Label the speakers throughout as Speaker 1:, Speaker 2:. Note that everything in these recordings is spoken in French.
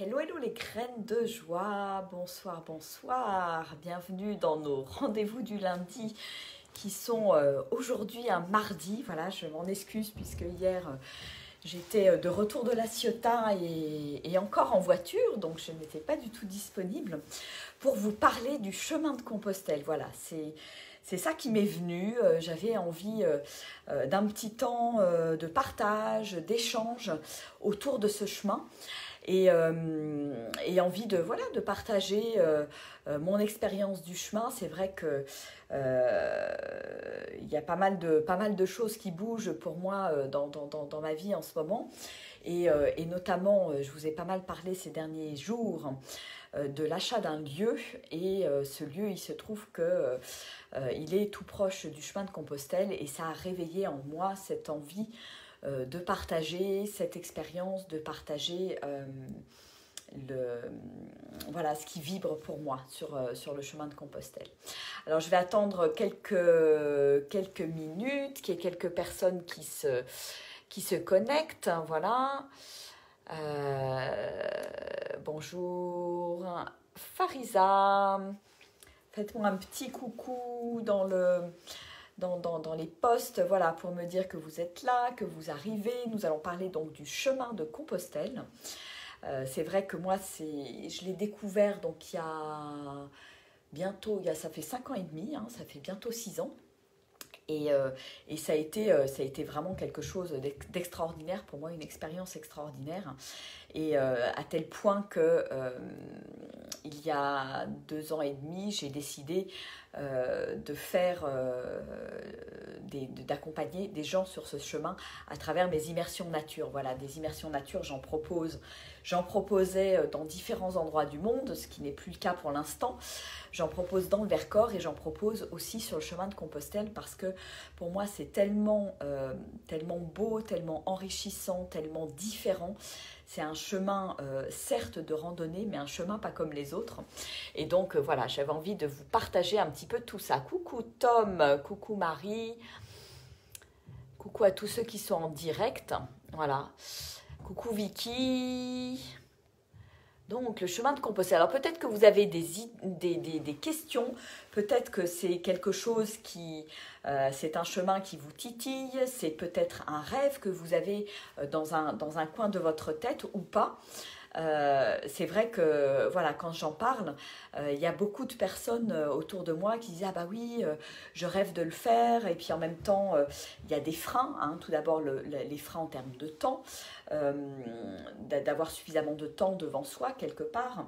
Speaker 1: Hello, hello les graines de joie, bonsoir, bonsoir, bienvenue dans nos rendez-vous du lundi qui sont aujourd'hui un mardi. Voilà, je m'en excuse puisque hier j'étais de retour de La Ciotat et encore en voiture, donc je n'étais pas du tout disponible pour vous parler du chemin de Compostelle. Voilà, c'est ça qui m'est venu. J'avais envie d'un petit temps de partage, d'échange autour de ce chemin. Et envie de partager mon expérience du chemin. C'est vrai que il y a pas mal de choses qui bougent pour moi dans ma vie en ce moment. Et notamment, je vous ai pas mal parlé ces derniers jours de l'achat d'un lieu. Et ce lieu, il se trouve que il est tout proche du chemin de Compostelle. Et ça a réveillé en moi cette envie de partager cette expérience, de partager ce qui vibre pour moi sur le chemin de Compostelle. Alors je vais attendre quelques minutes, qu'il y ait quelques personnes qui se connectent. Voilà. Bonjour Fariza. Faites-moi un petit coucou dans les posts, voilà, pour me dire que vous êtes là, que vous arrivez. Nous allons parler donc du chemin de Compostelle. C'est vrai que moi, je l'ai découvert donc ça fait 5 ans et demi, hein, ça fait bientôt 6 ans. Et ça a été vraiment quelque chose d'extraordinaire pour moi, une expérience extraordinaire. Et à tel point que il y a 2 ans et demi, j'ai décidé d'accompagner des gens sur ce chemin à travers mes immersions nature. Voilà, des immersions nature, j'en proposais dans différents endroits du monde, ce qui n'est plus le cas pour l'instant. J'en propose dans le Vercors et j'en propose aussi sur le chemin de Compostelle parce que pour moi c'est tellement beau, tellement enrichissant, tellement différent. C'est un chemin, certes de randonnée, mais un chemin pas comme les autres. Et donc, voilà, j'avais envie de vous partager un petit peu tout ça. Coucou Tom, coucou Marie, coucou à tous ceux qui sont en direct. Voilà. Coucou Vicky. Donc, le chemin de Compostelle. Alors, peut-être que vous avez des questions. Peut-être que c'est quelque chose c'est un chemin qui vous titille. C'est peut-être un rêve que vous avez dans un coin de votre tête ou pas. C'est vrai que voilà, quand j'en parle, il y a beaucoup de personnes autour de moi qui disent ah bah oui, je rêve de le faire, et puis en même temps il y a des freins, hein. Tout d'abord les freins en termes de temps, d'avoir suffisamment de temps devant soi quelque part.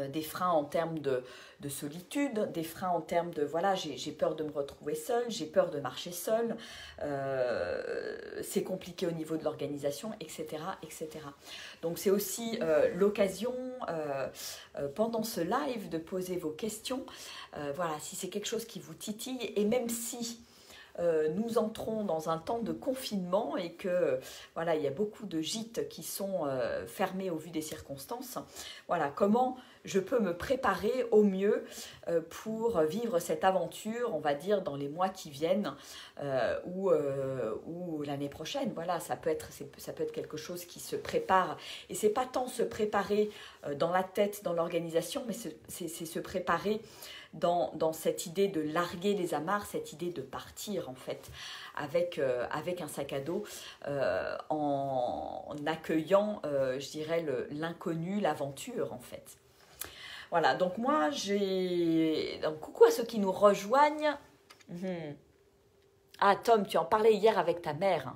Speaker 1: Des freins en termes de solitude, des freins en termes de voilà, j'ai peur de me retrouver seule, j'ai peur de marcher seule, c'est compliqué au niveau de l'organisation, etc., etc. Donc c'est aussi l'occasion pendant ce live de poser vos questions. Voilà, si c'est quelque chose qui vous titille, et même si nous entrons dans un temps de confinement et que voilà, il y a beaucoup de gîtes qui sont fermés au vu des circonstances. Voilà, comment je peux me préparer au mieux pour vivre cette aventure, on va dire, dans les mois qui viennent ou l'année prochaine. Voilà, ça peut être quelque chose qui se prépare. Et c'est pas tant se préparer dans la tête, dans l'organisation, mais c'est se préparer dans cette idée de larguer les amarres, cette idée de partir en fait avec un sac à dos en accueillant, je dirais, l'inconnu, l'aventure en fait. Voilà, donc moi donc coucou à ceux qui nous rejoignent. Ah Tom, tu en parlais hier avec ta mère.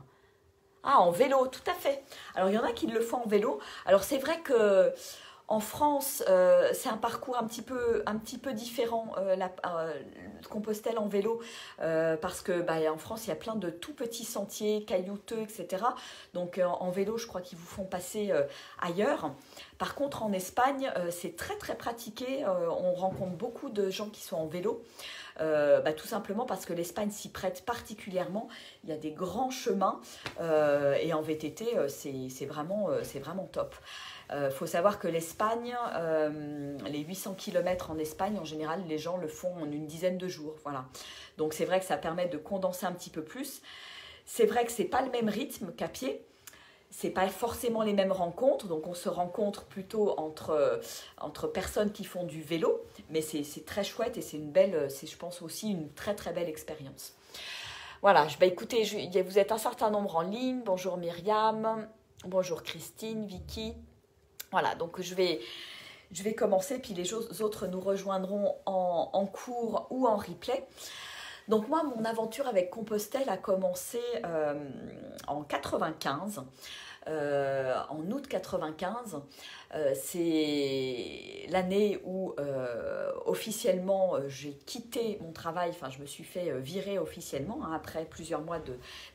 Speaker 1: Ah, en vélo, tout à fait. Alors il y en a qui le font en vélo. Alors c'est vrai que en France, c'est un parcours un petit peu différent, Compostelle en vélo, parce que en France, il y a plein de tout petits sentiers caillouteux, etc. Donc en vélo, je crois qu'ils vous font passer ailleurs. Par contre, en Espagne, c'est très très pratiqué. On rencontre beaucoup de gens qui sont en vélo. Tout simplement parce que l'Espagne s'y prête particulièrement. Il y a des grands chemins et en VTT, c'est vraiment top. Faut savoir que l'Espagne, les 800 km en Espagne, en général, les gens le font en une dizaine de jours. Voilà. Donc c'est vrai que ça permet de condenser un petit peu plus. C'est vrai que c'est pas le même rythme qu'à pied. c'est pas forcément les mêmes rencontres, donc on se rencontre plutôt entre personnes qui font du vélo, mais c'est très chouette et c'est une belle, c'est je pense aussi une très très belle expérience. Voilà, écoutez, vous êtes un certain nombre en ligne. Bonjour Myriam, bonjour Christine, Vicky. Voilà, donc je vais commencer, puis les autres nous rejoindront en cours ou en replay. Donc moi, mon aventure avec Compostelle a commencé en 95. En août 95, c'est l'année où officiellement j'ai quitté mon travail, enfin je me suis fait virer officiellement hein, après plusieurs mois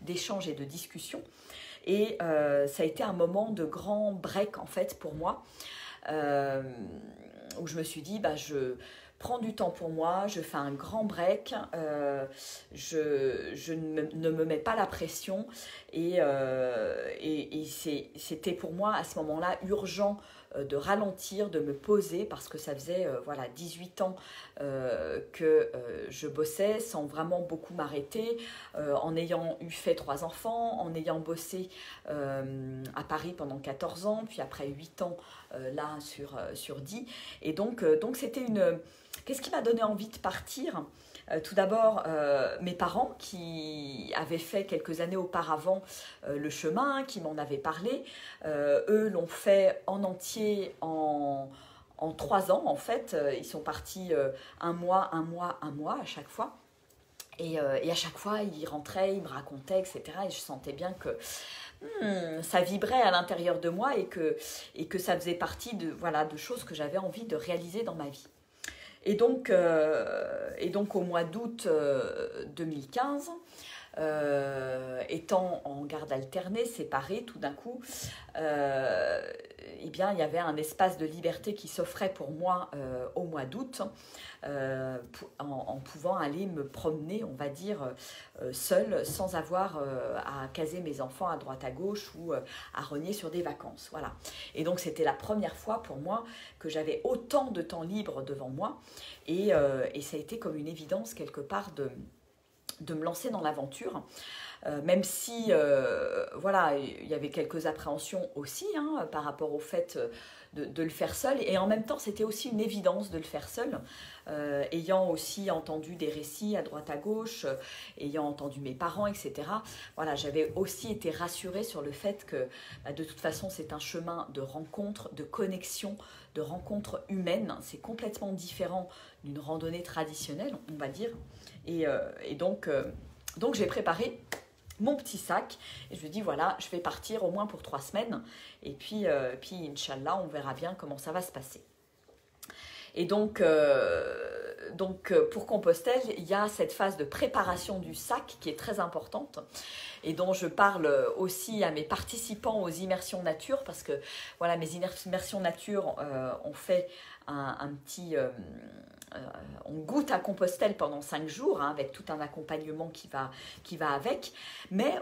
Speaker 1: d'échanges et de discussions. Et ça a été un moment de grand break en fait pour moi, où je me suis dit, je prends du temps pour moi, je fais un grand break, je ne me mets pas la pression et c'était pour moi à ce moment-là urgent de ralentir, de me poser parce que ça faisait 18 ans que je bossais sans vraiment beaucoup m'arrêter, en ayant fait 3 enfants, en ayant bossé à Paris pendant 14 ans, puis après 8 ans là sur 10. Et donc c'était une... Qu'est-ce qui m'a donné envie de partir ? Tout d'abord, mes parents qui avaient fait quelques années auparavant le chemin, qui m'en avaient parlé, eux l'ont fait en entier en 3 ans en fait. Ils sont partis un mois à chaque fois. Et à chaque fois, ils rentraient, ils me racontaient, etc. Et je sentais bien que ça vibrait à l'intérieur de moi et que ça faisait partie de choses que j'avais envie de réaliser dans ma vie. Et donc au mois d'août 2015, étant en garde alternée, séparée tout d'un coup, il y avait un espace de liberté qui s'offrait pour moi au mois d'août, en pouvant aller me promener, on va dire, seule, sans avoir à caser mes enfants à droite à gauche ou à rogner sur des vacances. Voilà. Et donc c'était la première fois pour moi que j'avais autant de temps libre devant moi et ça a été comme une évidence quelque part de me lancer dans l'aventure, même si il y avait quelques appréhensions aussi hein, par rapport au fait de le faire seul, et en même temps c'était aussi une évidence de le faire seul, ayant aussi entendu des récits à droite à gauche, ayant entendu mes parents, etc. Voilà, j'avais aussi été rassurée sur le fait que de toute façon c'est un chemin de rencontre, de connexion, de rencontre humaine, c'est complètement différent d'une randonnée traditionnelle, on va dire. Et donc j'ai préparé mon petit sac et je me dis voilà, je vais partir au moins pour 3 semaines et puis Inch'Allah, on verra bien comment ça va se passer. Et donc pour Compostelle, il y a cette phase de préparation du sac qui est très importante et dont je parle aussi à mes participants aux immersions nature, parce que voilà, mes immersions nature ont fait un petit... on goûte à Compostelle pendant 5 jours, hein, avec tout un accompagnement qui va avec. Mais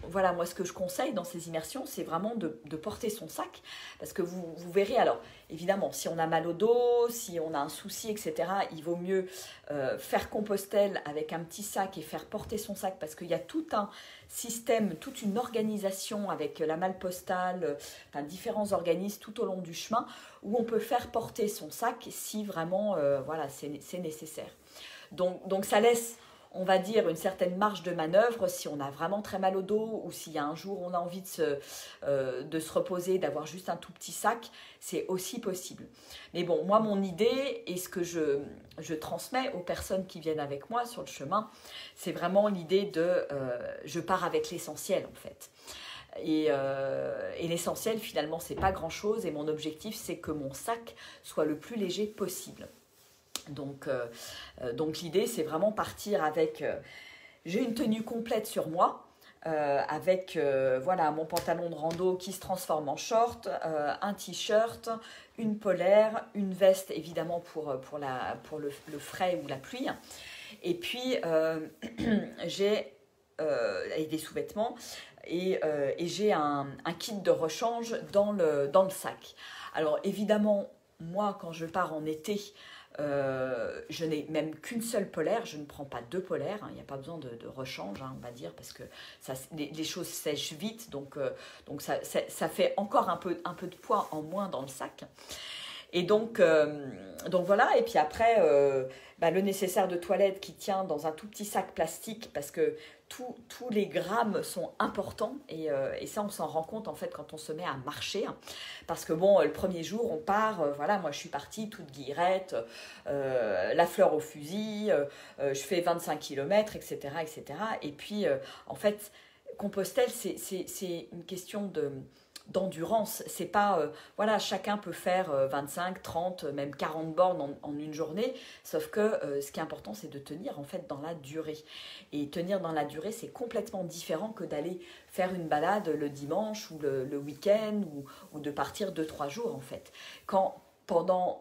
Speaker 1: voilà, moi ce que je conseille dans ces immersions, c'est vraiment de porter son sac. Parce que vous verrez, alors évidemment, si on a mal au dos, si on a un souci, etc., il vaut mieux faire Compostelle avec un petit sac et faire porter son sac, parce qu'il y a tout un système, toute une organisation avec la malle postale, différents organismes tout au long du chemin, où on peut faire porter son sac si vraiment c'est nécessaire. Donc ça laisse, on va dire, une certaine marge de manœuvre si on a vraiment très mal au dos ou s'il y a un jour on a envie de se reposer, d'avoir juste un tout petit sac, c'est aussi possible. Mais bon, moi mon idée et ce que je transmets aux personnes qui viennent avec moi sur le chemin, c'est vraiment l'idée de je pars avec l'essentiel en fait. Et l'essentiel finalement c'est pas grand chose, et mon objectif c'est que mon sac soit le plus léger possible. Donc l'idée c'est vraiment partir avec j'ai une tenue complète sur moi, avec mon pantalon de rando qui se transforme en short, un t-shirt, une polaire, une veste évidemment pour le frais ou la pluie, et puis j'ai des sous-vêtements, et j'ai un kit de rechange dans le sac. Alors évidemment, moi quand je pars en été,
Speaker 2: Je n'ai même qu'une seule polaire, je ne prends pas deux polaires, hein, il n'y a pas besoin de rechange, hein, on va dire, parce que ça, les choses sèchent vite, donc ça fait encore un peu de poids en moins dans le sac. Et donc voilà, et puis après, le nécessaire de toilette qui tient dans un tout petit sac plastique, parce que tous les grammes sont importants, et ça on s'en rend compte en fait quand on se met à marcher, parce que bon, le premier jour on part, voilà, moi je suis partie toute guillerette, la fleur au fusil, je fais 25 km, etc., etc. Et puis en fait, Compostelle, c'est une question d'endurance. C'est pas, voilà, chacun peut faire 25, 30, même 40 bornes en une journée, sauf que ce qui est important, c'est de tenir en fait dans la durée. Et tenir dans la durée, c'est complètement différent que d'aller faire une balade le dimanche ou le week-end, ou de partir 2-3 jours en fait. Quand pendant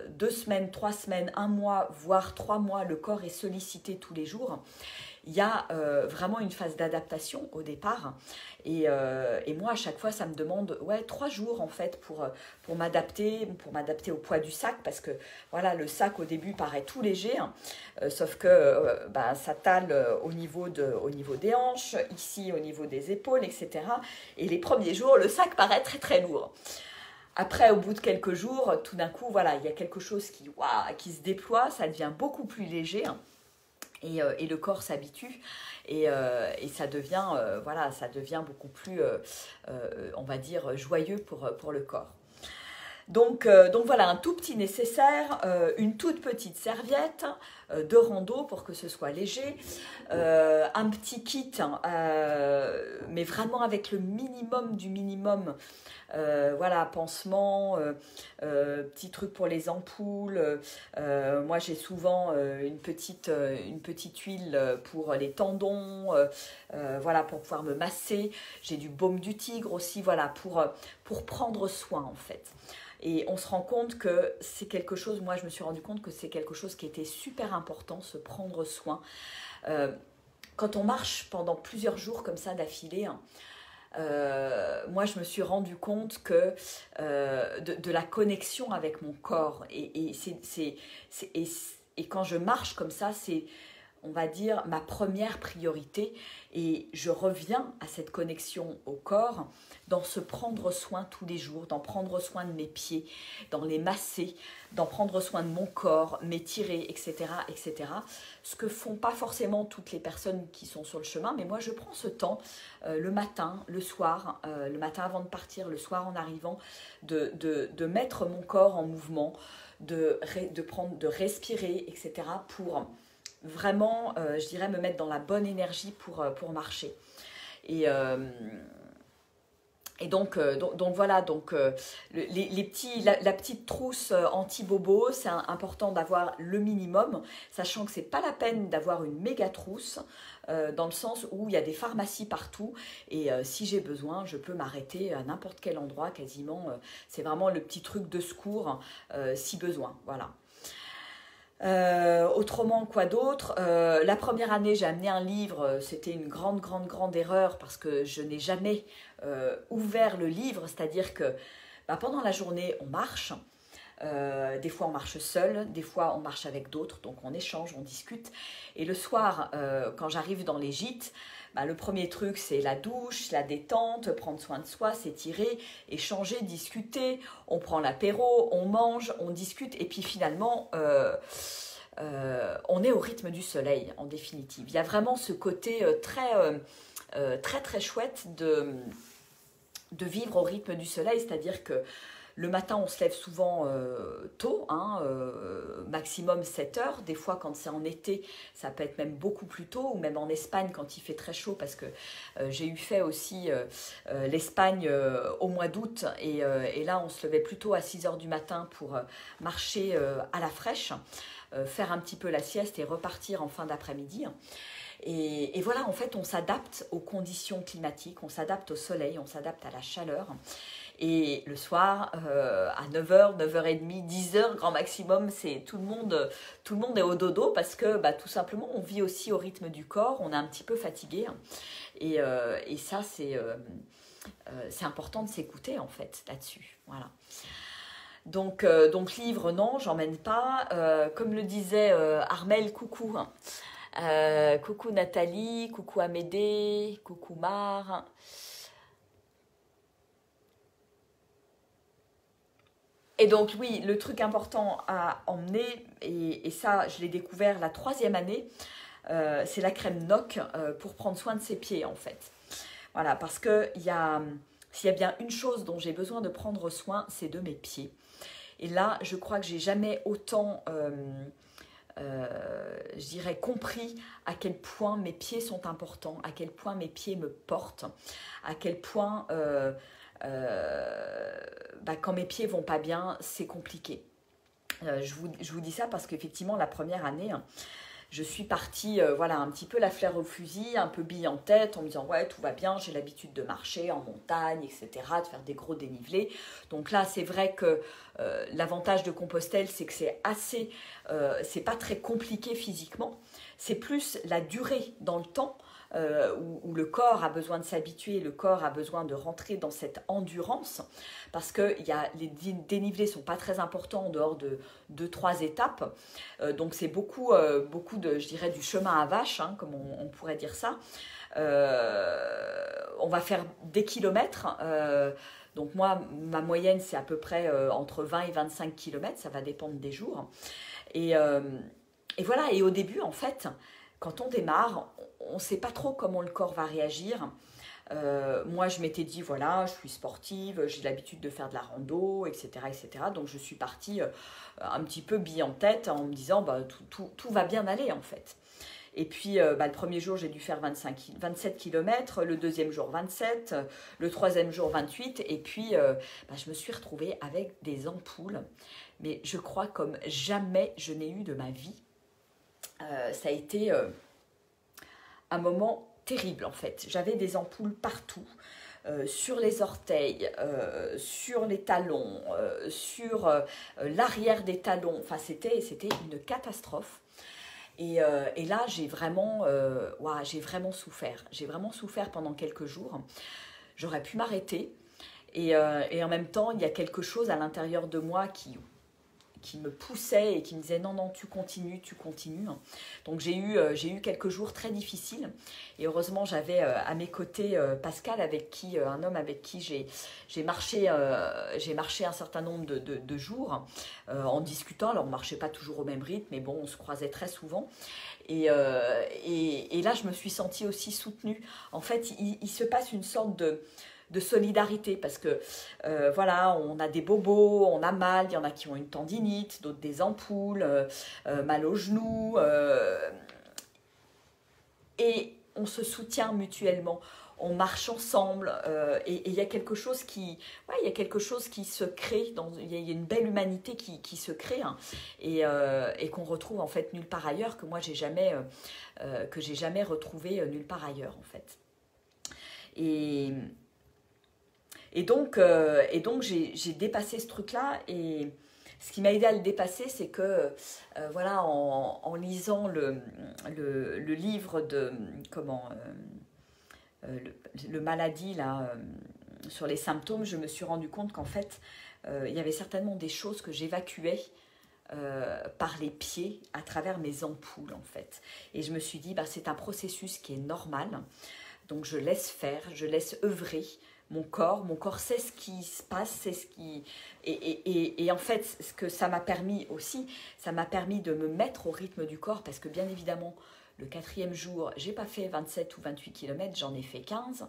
Speaker 2: 2 semaines, 3 semaines, 1 mois, voire 3 mois, le corps est sollicité tous les jours, il y a vraiment une phase d'adaptation au départ, et moi à chaque fois ça me demande 3 jours en fait pour m'adapter au poids du sac, parce que voilà, le sac au début paraît tout léger, hein, sauf que ça tale au niveau des hanches, ici au niveau des épaules, etc. Et les premiers jours le sac paraît très très lourd. Après, au bout de quelques jours, tout d'un coup, voilà, il y a quelque chose qui se déploie, ça devient beaucoup plus léger, hein. Et le corps s'habitue, et ça devient, ça devient beaucoup plus, on va dire, joyeux pour le corps. Donc voilà, un tout petit nécessaire, une toute petite serviette de rando pour que ce soit léger, un petit kit, mais vraiment avec le minimum du minimum. Voilà, pansement, petit truc pour les ampoules. Moi, j'ai souvent une petite huile pour les tendons, voilà, pour pouvoir me masser. J'ai du baume du tigre aussi, voilà, pour prendre soin en fait. Et on se rend compte que c'est quelque chose, moi je me suis rendu compte que c'est quelque chose qui était super important, se prendre soin. Quand on marche pendant plusieurs jours comme ça d'affilée, moi je me suis rendu compte que de la connexion avec mon corps, et quand je marche comme ça, c'est, on va dire, ma première priorité, et je reviens à cette connexion au corps dans se prendre soin tous les jours, d'en prendre soin de mes pieds, d'en les masser, d'en prendre soin de mon corps, m'étirer, etc., etc. Ce que font pas forcément toutes les personnes qui sont sur le chemin, mais moi je prends ce temps le matin, le soir, le matin avant de partir, le soir en arrivant, de mettre mon corps en mouvement, de respirer, etc., pour vraiment, je dirais, me mettre dans la bonne énergie pour marcher. Et donc voilà, la petite trousse anti-bobo, c'est important d'avoir le minimum, sachant que c'est pas la peine d'avoir une méga trousse, dans le sens où il y a des pharmacies partout, et si j'ai besoin, je peux m'arrêter à n'importe quel endroit quasiment. C'est vraiment le petit truc de secours si besoin, voilà. Autrement, quoi d'autre? La première année, j'ai amené un livre. C'était une grande erreur, parce que je n'ai jamais ouvert le livre. C'est-à-dire que pendant la journée, on marche. Des fois, on marche seul, des fois, on marche avec d'autres. Donc, on échange, on discute. Et le soir, quand j'arrive dans les gîtes, le premier truc, c'est la douche, la détente, prendre soin de soi, s'étirer, échanger, discuter. On prend l'apéro, on mange, on discute, et puis finalement, on est au rythme du soleil, en définitive. Il y a vraiment ce côté très chouette de vivre au rythme du soleil, c'est-à-dire que le matin, on se lève souvent tôt, maximum 7 heures. Des fois, quand c'est en été, ça peut être même beaucoup plus tôt, ou même en Espagne quand il fait très chaud, parce que j'ai fait aussi l'Espagne au mois d'août, et là, on se levait plutôt à 6 heures du matin pour marcher à la fraîche, faire un petit peu la sieste et repartir en fin d'après-midi. Et voilà, en fait, on s'adapte aux conditions climatiques, on s'adapte au soleil, on s'adapte à la chaleur. Et le soir, à 9h, 9h30, 10h, grand maximum, c'est tout le monde est au dodo, parce que tout simplement, on vit aussi au rythme du corps, on est un petit peu fatigué. Et ça, c'est important de s'écouter, en fait, là-dessus. Voilà.
Speaker 1: Donc livre, non, j'emmène pas. Comme le disait Armel, coucou. Coucou Nathalie, coucou Amédée, coucou Mar. Et donc oui, le truc important à emmener, et ça je l'ai découvert la 3e année, c'est la crème NOC pour prendre soin de ses pieds en fait. Voilà, parce que s'il y a bien une chose dont j'ai besoin de prendre soin, c'est de mes pieds. Et là, je crois que j'ai jamais autant, je dirais, compris à quel point mes pieds sont importants, à quel point mes pieds me portent, à quel point quand mes pieds vont pas bien, c'est compliqué. Je vous dis ça parce qu'effectivement, la première année, je suis partie, voilà, un petit peu la fleur au fusil, un peu bille en tête, en me disant ouais, tout va bien, j'ai l'habitude de marcher en montagne, etc., de faire des gros dénivelés. Donc là, c'est vrai que l'avantage de Compostelle, c'est que c'est pas très compliqué physiquement, c'est plus la durée dans le temps. Où le corps a besoin de s'habituer, le corps a besoin de rentrer dans cette endurance, parce que les dénivelés ne sont pas très importants en dehors de 2-3 étapes, donc c'est beaucoup de, je dirais, du chemin à vache, hein, comme on pourrait dire ça. On va faire des kilomètres, donc moi, ma moyenne, c'est à peu près entre 20 et 25 kilomètres, ça va dépendre des jours. Et voilà, et au début, en fait, quand on démarre, on ne sait pas trop comment le corps va réagir. Moi, je m'étais dit, voilà, je suis sportive, j'ai l'habitude de faire de la rando, etc. etc. Donc, je suis partie un petit peu bille en tête en me disant, bah, tout va bien aller, en fait. Et puis, le premier jour, j'ai dû faire 27 km, le deuxième jour 27, le troisième jour 28. Et puis, je me suis retrouvée avec des ampoules. Mais je crois comme jamais je n'ai eu de ma vie. Ça a été un moment terrible en fait. J'avais des ampoules partout, sur les orteils, sur les talons, sur l'arrière des talons. Enfin, c'était une catastrophe. Et là, j'ai vraiment souffert. J'ai vraiment souffert pendant quelques jours. J'aurais pu m'arrêter. Et en même temps, il y a quelque chose à l'intérieur de moi qui me poussait et qui me disait non, tu continues. Donc j'ai eu quelques jours très difficiles et heureusement j'avais à mes côtés Pascal, un homme avec qui j'ai marché un certain nombre de jours en discutant. Alors on ne marchait pas toujours au même rythme, mais bon, on se croisait très souvent. Et là, je me suis sentie aussi soutenue. En fait, il se passe une sorte de solidarité parce que voilà, on a des bobos, on a mal, il y en a qui ont une tendinite, d'autres des ampoules, mal aux genoux, et on se soutient mutuellement, on marche ensemble, et il y a quelque chose qui se crée, il y a une belle humanité qui se crée, hein, et qu'on retrouve en fait nulle part ailleurs, que moi j'ai jamais retrouvé nulle part ailleurs en fait. Et donc j'ai dépassé ce truc-là, et ce qui m'a aidé à le dépasser, c'est que voilà, en lisant le livre de le maladie là, sur les symptômes, je me suis rendu compte qu'en fait il y avait certainement des choses que j'évacuais par les pieds à travers mes ampoules en fait. Et je me suis dit, c'est un processus qui est normal, donc je laisse faire, je laisse œuvrer mon corps sait ce qui se passe, c'est ce qui... Et en fait, ce que ça m'a permis aussi, ça m'a permis de me mettre au rythme du corps, parce que bien évidemment, le 4e jour, j'ai pas fait 27 ou 28 km, j'en ai fait 15.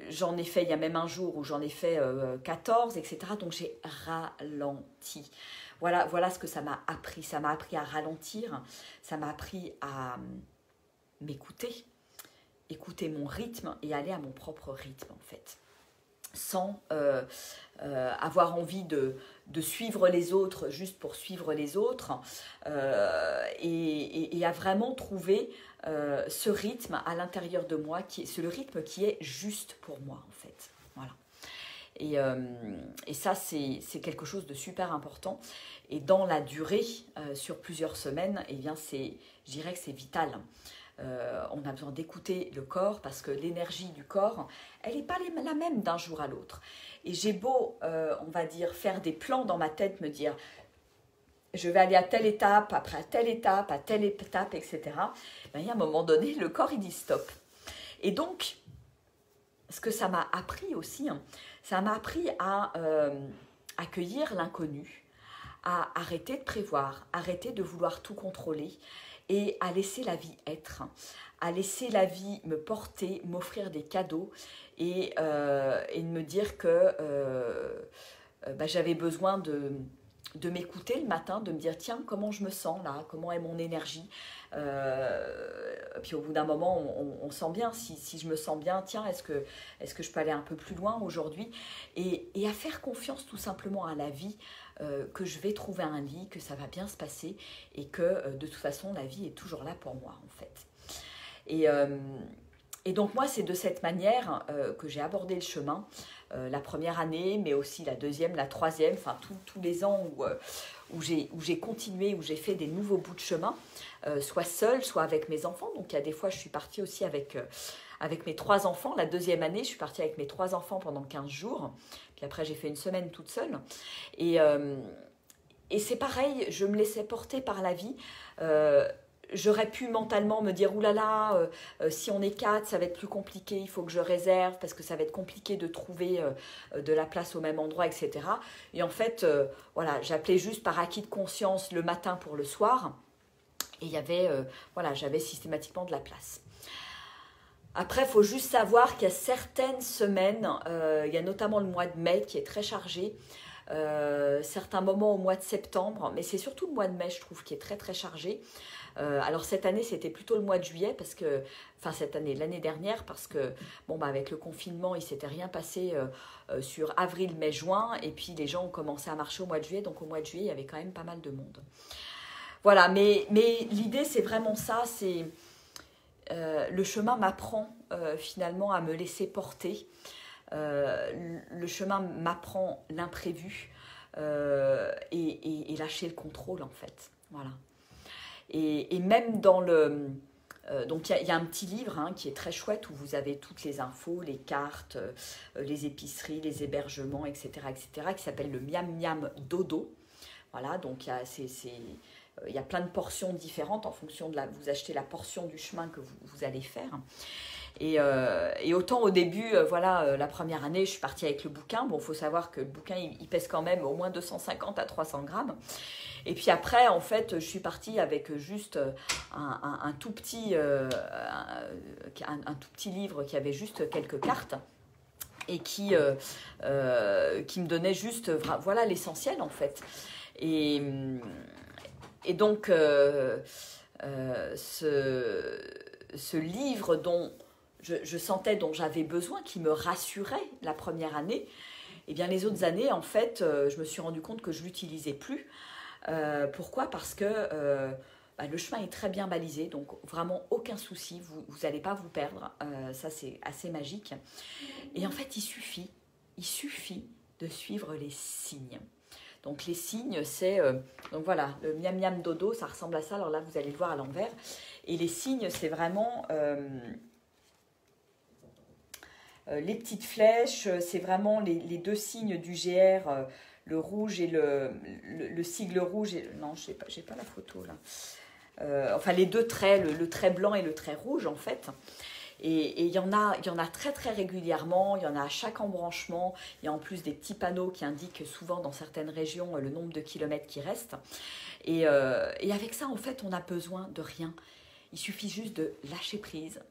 Speaker 1: J'en ai fait, il y a même un jour où j'en ai fait 14, etc. Donc j'ai ralenti. Voilà ce que ça m'a appris. Ça m'a appris à ralentir, ça m'a appris à m'écouter, écouter mon rythme et aller à mon propre rythme en fait, sans avoir envie de suivre les autres juste pour suivre les autres, et à vraiment trouver ce rythme à l'intérieur de moi, c'est le rythme qui est juste pour moi en fait. Voilà. Et ça c'est quelque chose de super important, et dans la durée sur plusieurs semaines, eh bien je dirais que c'est vital. On a besoin d'écouter le corps parce que l'énergie du corps, elle n'est pas la même d'un jour à l'autre. Et j'ai beau, on va dire, faire des plans dans ma tête, me dire je vais aller à telle étape, après à telle étape, etc. Ben, il y a un moment donné, le corps il dit stop. Et donc, ce que ça m'a appris aussi, hein, ça m'a appris à accueillir l'inconnu, à arrêter de prévoir, arrêter de vouloir tout contrôler et à laisser la vie être, à laisser la vie me porter, m'offrir des cadeaux et de me dire que j'avais besoin de m'écouter le matin, de me dire tiens, comment je me sens là, comment est mon énergie, puis au bout d'un moment on sent bien, si je me sens bien, tiens, est-ce que je peux aller un peu plus loin aujourd'hui, et à faire confiance tout simplement à la vie, que je vais trouver un lit, que ça va bien se passer et que de toute façon la vie est toujours là pour moi en fait. Et donc moi c'est de cette manière que j'ai abordé le chemin, la première année, mais aussi la deuxième, la troisième, enfin tous les ans où j'ai continué, où j'ai fait des nouveaux bouts de chemin, soit seule, soit avec mes enfants. Donc il y a des fois je suis partie aussi avec mes 3 enfants. La deuxième année, je suis partie avec mes 3 enfants pendant 15 jours. Puis après j'ai fait une semaine toute seule. Et c'est pareil, je me laissais porter par la vie. J'aurais pu mentalement me dire oulala, si on est 4, ça va être plus compliqué, il faut que je réserve parce que ça va être compliqué de trouver de la place au même endroit, etc. Et en fait, voilà, j'appelais juste par acquis de conscience le matin pour le soir. Et il y avait, j'avais systématiquement de la place. Après, il faut juste savoir qu'il y a certaines semaines, il y a notamment le mois de mai qui est très chargé. Certains moments au mois de septembre, mais c'est surtout le mois de mai, je trouve, qui est très très chargé. Alors cette année, c'était plutôt le mois de juillet, l'année dernière, parce que avec le confinement, il ne s'était rien passé sur avril, mai, juin, et puis les gens ont commencé à marcher au mois de juillet, donc au mois de juillet, il y avait quand même pas mal de monde. Voilà, mais l'idée, c'est vraiment ça, c'est le chemin m'apprend finalement à me laisser porter. Le chemin m'apprend l'imprévu et lâcher le contrôle en fait. Voilà. Et même dans le... donc il y a un petit livre qui est très chouette où vous avez toutes les infos, les cartes, les épiceries, les hébergements, etc., qui s'appelle le Miam Miam Dodo. Voilà, donc il y a plein de portions différentes en fonction de vous achetez la portion du chemin que vous allez faire. Et autant au début, la première année, je suis partie avec le bouquin. Bon, il faut savoir que le bouquin, il pèse quand même au moins 250 à 300 grammes. Et puis après, en fait, je suis partie avec juste un tout petit livre qui avait juste quelques cartes et qui me donnait juste l'essentiel, en fait. Et donc, ce livre dont je sentais, dont j'avais besoin, qui me rassurait la première année, et bien les autres années, en fait, je me suis rendu compte que je ne l'utilisais plus. Pourquoi ? Parce que le chemin est très bien balisé, donc vraiment aucun souci, vous n'allez pas vous perdre, ça c'est assez magique. Et en fait, il suffit de suivre les signes. Donc les signes, c'est, donc voilà, le miam miam dodo, ça ressemble à ça, alors là vous allez le voir à l'envers. Et les signes, c'est vraiment les petites flèches, c'est vraiment les 2 signes du GR, le rouge et le sigle rouge. Non, je sais pas, j'ai pas la photo là. Les 2 traits, le trait blanc et le trait rouge en fait. Et il y en a très très régulièrement, il y en a à chaque embranchement. Il y a en plus des petits panneaux qui indiquent souvent dans certaines régions le nombre de kilomètres qui restent. Et avec ça, en fait, on n'a besoin de rien. Il suffit juste de lâcher prise,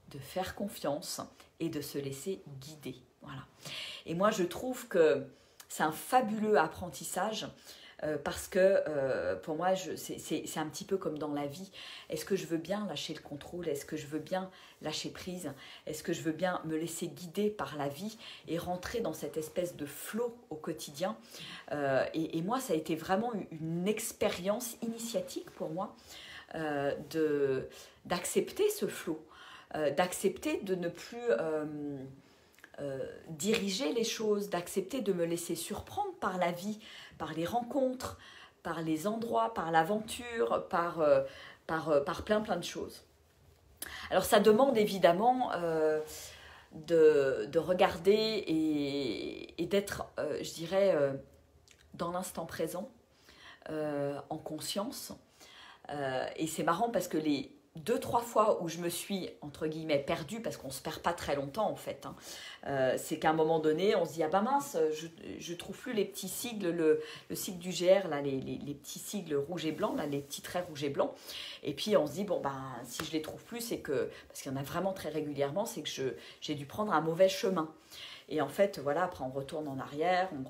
Speaker 1: de faire confiance et de se laisser guider. Voilà. Et moi, je trouve que c'est un fabuleux apprentissage parce que pour moi, c'est un petit peu comme dans la vie. Est-ce que je veux bien lâcher le contrôle ? Est-ce que je veux bien lâcher prise ? Est-ce que je veux bien me laisser guider par la vie et rentrer dans cette espèce de flow au quotidien ? Et moi, ça a été vraiment une expérience initiatique pour moi d'accepter ce flow, d'accepter de ne plus diriger les choses, d'accepter de me laisser surprendre par la vie, par les rencontres, par les endroits, par l'aventure, par plein de choses. Alors ça demande évidemment de regarder et d'être, je dirais, dans l'instant présent, en conscience. Et c'est marrant parce que les 2-3 fois où je me suis, entre guillemets, perdue, parce qu'on ne se perd pas très longtemps en fait, hein, c'est qu'à un moment donné, on se dit « Ah ben mince, je ne trouve plus les petits sigles, le sigle du GR, là, les petits sigles rouges et blancs, là, les petits traits rouges et blancs. » Et puis on se dit « Bon, ben, si je ne les trouve plus, c'est que, parce qu'il y en a vraiment très régulièrement, c'est que j'ai dû prendre un mauvais chemin. » Et en fait, voilà, après on retourne en arrière, on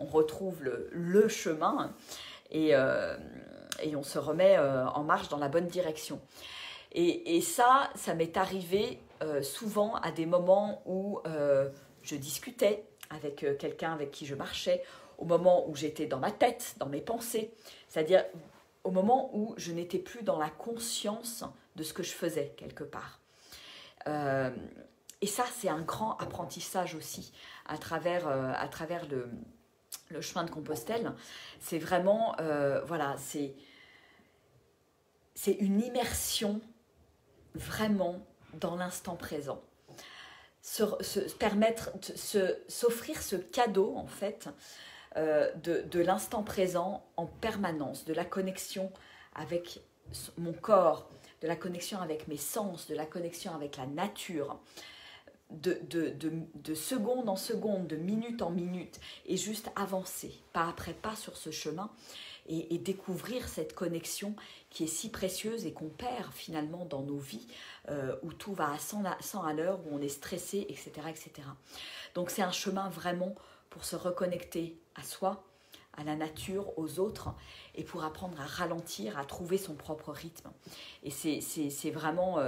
Speaker 1: retrouve le chemin. Et on se remet en marche dans la bonne direction. Et ça m'est arrivé souvent à des moments où je discutais avec quelqu'un avec qui je marchais, au moment où j'étais dans ma tête, dans mes pensées, c'est-à-dire au moment où je n'étais plus dans la conscience de ce que je faisais quelque part. Et ça, c'est un grand apprentissage aussi à travers le chemin de Compostelle. C'est vraiment, voilà, c'est une immersion vraiment dans l'instant présent. S'offrir ce cadeau, en fait, de l'instant présent en permanence, de la connexion avec mon corps, de la connexion avec mes sens, de la connexion avec la nature, de seconde en seconde, de minute en minute, et juste avancer, pas après pas sur ce chemin, et découvrir cette connexion qui est si précieuse et qu'on perd finalement dans nos vies, où tout va à 100 à l'heure, où on est stressé, etc. etc. Donc c'est un chemin vraiment pour se reconnecter à soi, à la nature, aux autres, et pour apprendre à ralentir, à trouver son propre rythme. Et c'est vraiment...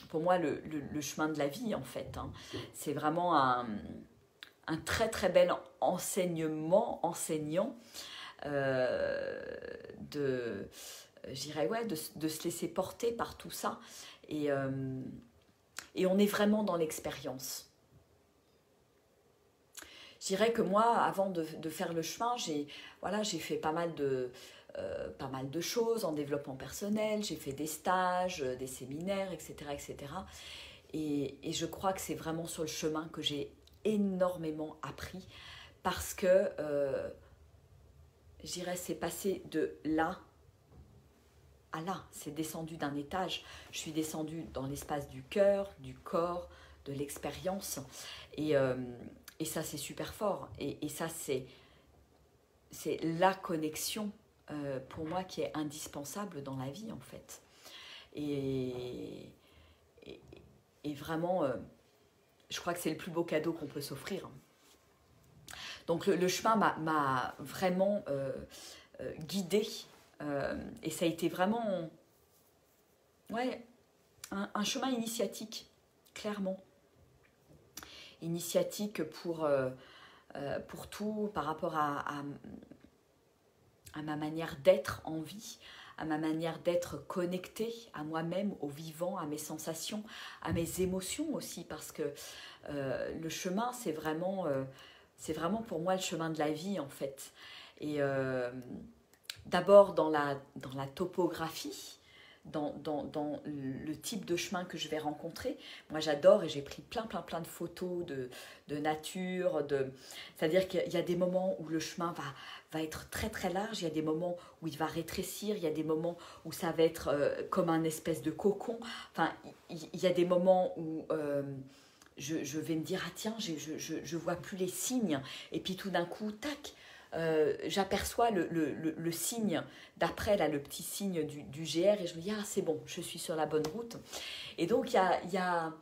Speaker 1: pour moi, le chemin de la vie, en fait. Hein. C'est vraiment un très, très bel enseignant, de se laisser porter par tout ça. Et on est vraiment dans l'expérience. Je dirais que moi, avant de faire le chemin, j'ai fait pas mal de choses en développement personnel, j'ai fait des stages, des séminaires, etc. etc. Et je crois que c'est vraiment sur le chemin que j'ai énormément appris parce que, je dirais, c'est passé de là à là, c'est descendu d'un étage, je suis descendue dans l'espace du cœur, du corps, de l'expérience, et ça c'est super fort, et ça c'est la connexion pour moi qui est indispensable dans la vie en fait, et vraiment je crois que c'est le plus beau cadeau qu'on peut s'offrir. Donc le chemin m'a vraiment guidée, et ça a été vraiment un chemin initiatique, clairement. Initiatique pour tout, par rapport à ma manière d'être en vie, à ma manière d'être connectée à moi-même, au vivant, à mes sensations, à mes émotions aussi, parce que le chemin, c'est vraiment pour moi le chemin de la vie en fait. Et d'abord dans la topographie, dans le type de chemin que je vais rencontrer. Moi j'adore, et j'ai pris plein de photos de nature, c'est-à-dire qu'il y a des moments où le chemin va être très très large, il y a des moments où il va rétrécir, il y a des moments où ça va être comme un espèce de cocon, enfin il y a des moments où je vais me dire ah tiens, je vois plus les signes, et puis tout d'un coup tac, j'aperçois le signe d'après, là, le petit signe du GR, et je me dis ah c'est bon, je suis sur la bonne route. Et donc il y a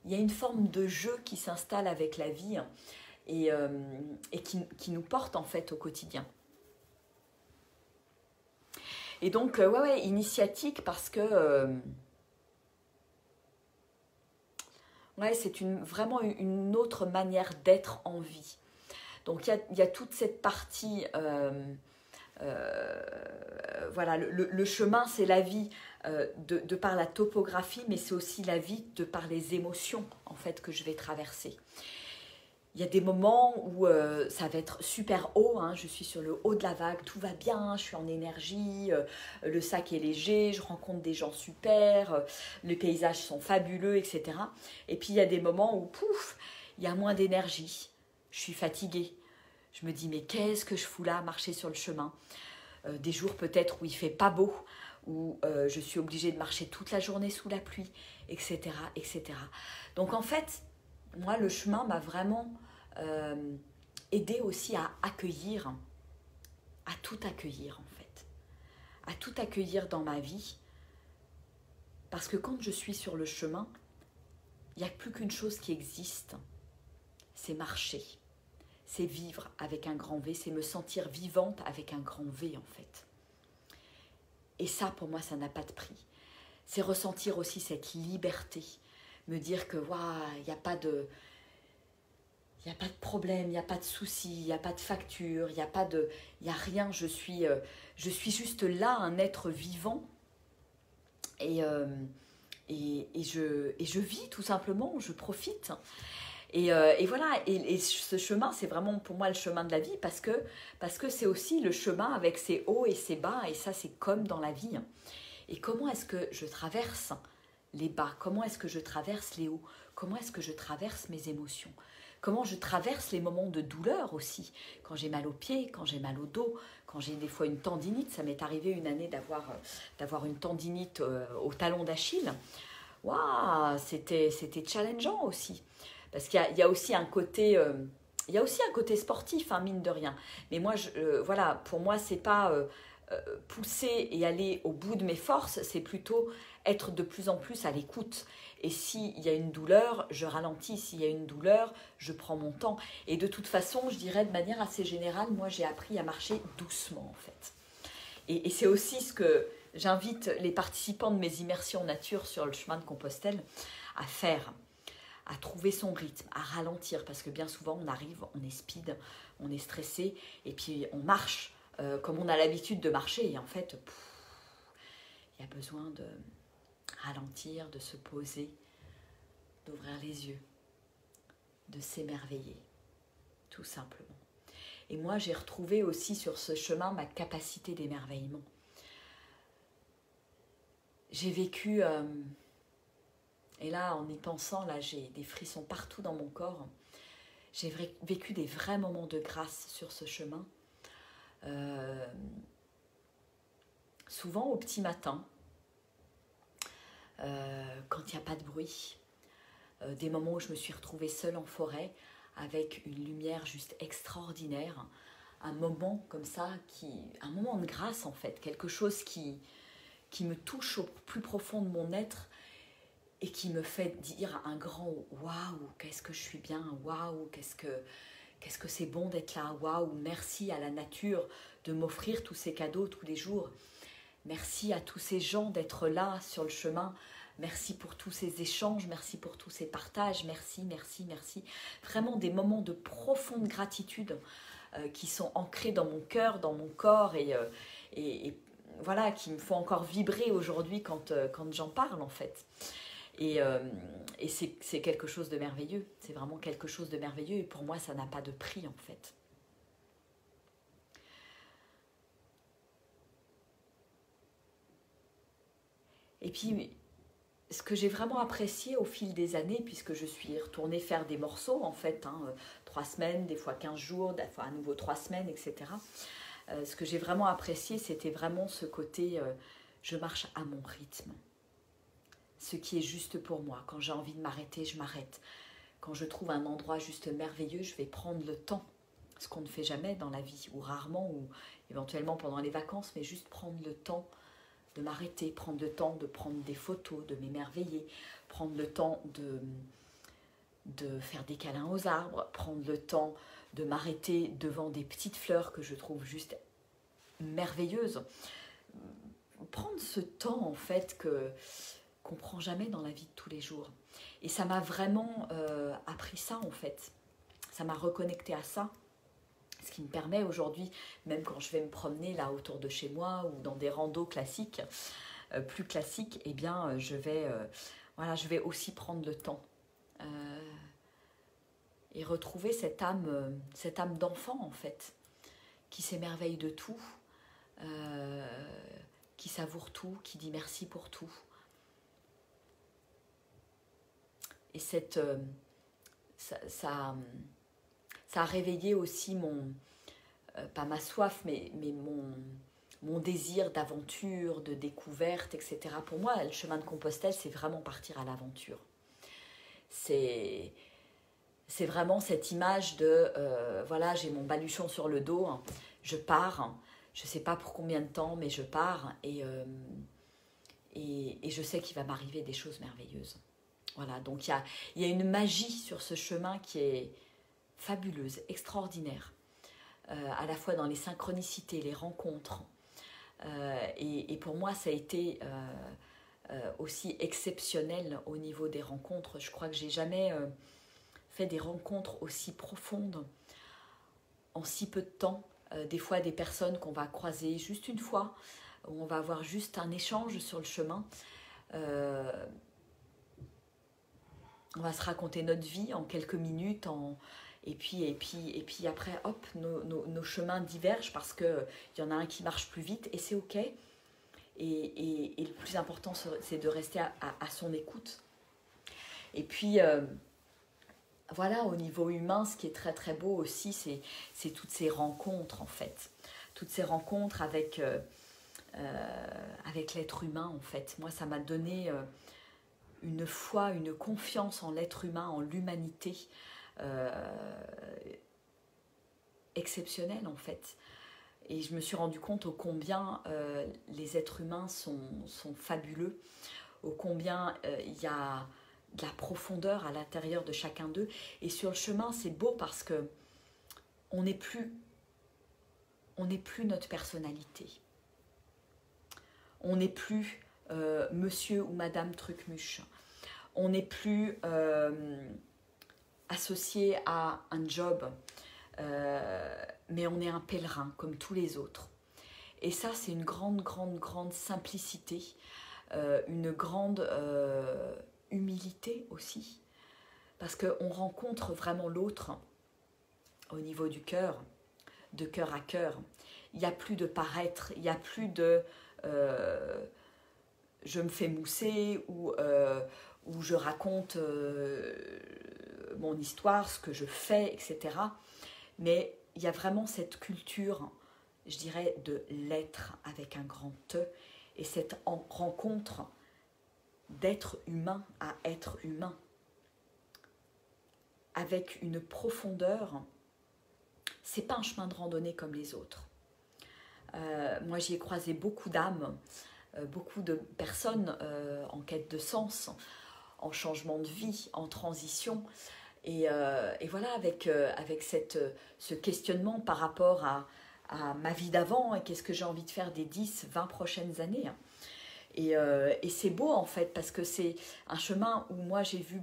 Speaker 1: une forme de jeu qui s'installe avec la vie, et qui nous porte en fait au quotidien. Et donc initiatique parce que c'est vraiment une autre manière d'être en vie. Donc il y a toute cette partie, voilà, le chemin c'est la vie de par la topographie, mais c'est aussi la vie de par les émotions en fait que je vais traverser. Il y a des moments où ça va être super haut, hein, je suis sur le haut de la vague, tout va bien, je suis en énergie, le sac est léger, je rencontre des gens super, les paysages sont fabuleux, etc. Et puis il y a des moments où, pouf, il y a moins d'énergie, je suis fatiguée. Je me dis, mais qu'est-ce que je fous là, marcher sur le chemin? Des jours peut-être où il fait pas beau, où je suis obligée de marcher toute la journée sous la pluie, etc., etc. Donc en fait, moi, le chemin m'a vraiment aidé aussi à accueillir, à tout accueillir en fait, à tout accueillir dans ma vie. Parce que quand je suis sur le chemin, il n'y a plus qu'une chose qui existe, c'est marcher. C'est vivre avec un grand V, c'est me sentir vivante avec un grand V en fait. Et ça, pour moi, ça n'a pas de prix. C'est ressentir aussi cette liberté, me dire que il n'y a pas de problème, il n'y a pas de souci, il n'y a pas de facture, il n'y a rien. Je suis juste là, un être vivant, et je vis tout simplement, je profite. Et voilà, et ce chemin, c'est vraiment pour moi le chemin de la vie, parce que c'est aussi le chemin avec ses hauts et ses bas, et ça c'est comme dans la vie. Et comment est-ce que je traverse les bas? Comment est-ce que je traverse les hauts? Comment est-ce que je traverse mes émotions? Comment je traverse les moments de douleur aussi? Quand j'ai mal aux pieds, quand j'ai mal au dos, quand j'ai des fois une tendinite. Ça m'est arrivé une année d'avoir une tendinite au talon d'Achille. Waouh, c'était challengeant aussi. Parce qu'il y a aussi un côté... il y a aussi un côté sportif, hein, mine de rien. Mais moi, voilà, pour moi, c'est pas pousser et aller au bout de mes forces, c'est plutôt être de plus en plus à l'écoute. Et s'il y a une douleur, je ralentis. S'il y a une douleur, je prends mon temps. Et de toute façon, je dirais de manière assez générale, moi, j'ai appris à marcher doucement, en fait. Et c'est aussi ce que j'invite les participants de mes immersions nature sur le chemin de Compostelle à faire, à trouver son rythme, à ralentir, parce que bien souvent on arrive, on est speed, on est stressé, et puis on marche comme on a l'habitude de marcher, et en fait, il y a besoin de ralentir, de se poser, d'ouvrir les yeux, de s'émerveiller, tout simplement. Et moi, j'ai retrouvé aussi sur ce chemin ma capacité d'émerveillement. J'ai vécu, et là, en y pensant, là, j'ai des frissons partout dans mon corps. J'ai vécu des vrais moments de grâce sur ce chemin. Souvent au petit matin, quand il n'y a pas de bruit. Des moments où je me suis retrouvée seule en forêt, avec une lumière juste extraordinaire. Un moment comme ça, un moment de grâce en fait, quelque chose qui me touche au plus profond de mon être et qui me fait dire un grand waouh, qu'est-ce que je suis bien, waouh, qu'est-ce que c'est bon d'être là, waouh, merci à la nature de m'offrir tous ces cadeaux tous les jours, merci à tous ces gens d'être là sur le chemin, merci pour tous ces échanges, merci pour tous ces partages, merci, merci, merci. Vraiment des moments de profonde gratitude qui sont ancrés dans mon cœur, dans mon corps et voilà, qui me font encore vibrer aujourd'hui quand j'en parle en fait. Et c'est quelque chose de merveilleux, c'est vraiment quelque chose de merveilleux et pour moi ça n'a pas de prix en fait. Et puis ce que j'ai vraiment apprécié au fil des années, puisque je suis retournée faire des morceaux en fait, 3 semaines, des fois 15 jours, des fois à nouveau 3 semaines, etc. Ce que j'ai vraiment apprécié, c'était vraiment ce côté je marche à mon rythme. Ce qui est juste pour moi. Quand j'ai envie de m'arrêter, je m'arrête. Quand je trouve un endroit juste merveilleux, je vais prendre le temps. Ce qu'on ne fait jamais dans la vie, ou rarement, ou éventuellement pendant les vacances, mais juste prendre le temps de m'arrêter, prendre le temps de prendre des photos, de m'émerveiller, prendre le temps de faire des câlins aux arbres, prendre le temps de m'arrêter devant des petites fleurs que je trouve juste merveilleuses. Prendre ce temps en fait qu'on ne prend jamais dans la vie de tous les jours. Et ça m'a vraiment appris ça en fait. Ça m'a reconnecté à ça. Ce qui me permet aujourd'hui, même quand je vais me promener là autour de chez moi ou dans des randos classiques, plus classiques, eh bien je vais aussi prendre le temps. et retrouver cette âme d'enfant en fait, qui s'émerveille de tout, qui savoure tout, qui dit merci pour tout. Et ça a réveillé aussi pas ma soif, mais mon désir d'aventure, de découverte, etc. Pour moi, le chemin de Compostelle, c'est vraiment partir à l'aventure. C'est vraiment cette image de, voilà, j'ai mon baluchon sur le dos, hein, je pars, je ne sais pas pour combien de temps, mais je pars et je sais qu'il va m'arriver des choses merveilleuses. Voilà, donc il y a une magie sur ce chemin qui est fabuleuse, extraordinaire, à la fois dans les synchronicités, les rencontres. Et pour moi, ça a été aussi exceptionnel au niveau des rencontres. Je crois que j'ai jamais fait des rencontres aussi profondes en si peu de temps. Des fois, des personnes qu'on va croiser juste une fois, où on va avoir juste un échange sur le chemin. On va se raconter notre vie en quelques minutes, et puis après, hop, nos chemins divergent parce qu'il y en a un qui marche plus vite et c'est ok. Et le plus important, c'est de rester à son écoute. Et puis, voilà, au niveau humain, ce qui est très très beau aussi, c'est toutes ces rencontres en fait. Toutes ces rencontres avec l'être humain en fait. Moi, ça m'a donné une foi, une confiance en l'être humain, en l'humanité exceptionnelle en fait. Et je me suis rendu compte ô combien les êtres humains sont fabuleux, ô combien il y a de la profondeur à l'intérieur de chacun d'eux. Et sur le chemin, c'est beau parce que on n'est plus notre personnalité. On n'est plus monsieur ou madame Trucmuche. On n'est plus associé à un job, mais on est un pèlerin comme tous les autres. Et ça, c'est une grande, grande, grande simplicité, une grande humilité aussi, parce qu'on rencontre vraiment l'autre au niveau du cœur, de cœur à cœur. Il n'y a plus de paraître, il n'y a plus de je me fais mousser ou je raconte mon histoire, ce que je fais, etc. Mais il y a vraiment cette culture, je dirais, de l'être avec un grand E, et cette rencontre d'être humain à être humain, avec une profondeur. C'est pas un chemin de randonnée comme les autres. Moi, j'y ai croisé beaucoup d'âmes, beaucoup de personnes en quête de sens, en changement de vie, en transition. Et voilà, avec ce questionnement par rapport à ma vie d'avant et qu'est-ce que j'ai envie de faire des 10, 20 prochaines années. Et c'est beau en fait, parce que c'est un chemin où moi j'ai vu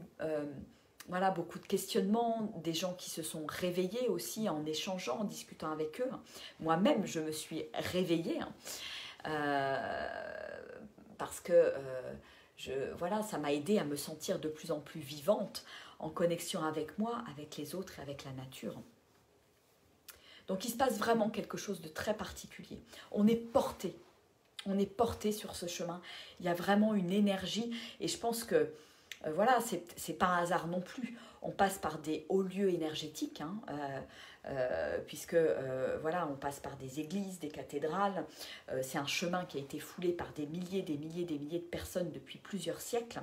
Speaker 1: voilà, beaucoup de questionnements, des gens qui se sont réveillés aussi en échangeant, en discutant avec eux. Moi-même, je me suis réveillée parce que voilà, ça m'a aidée à me sentir de plus en plus vivante, en connexion avec moi, avec les autres et avec la nature. Donc il se passe vraiment quelque chose de très particulier. On est porté sur ce chemin. Il y a vraiment une énergie, et je pense que voilà, c'est pas un hasard non plus. On passe par des hauts lieux énergétiques, hein, puisque voilà, on passe par des églises, des cathédrales. C'est un chemin qui a été foulé par des milliers de personnes depuis plusieurs siècles.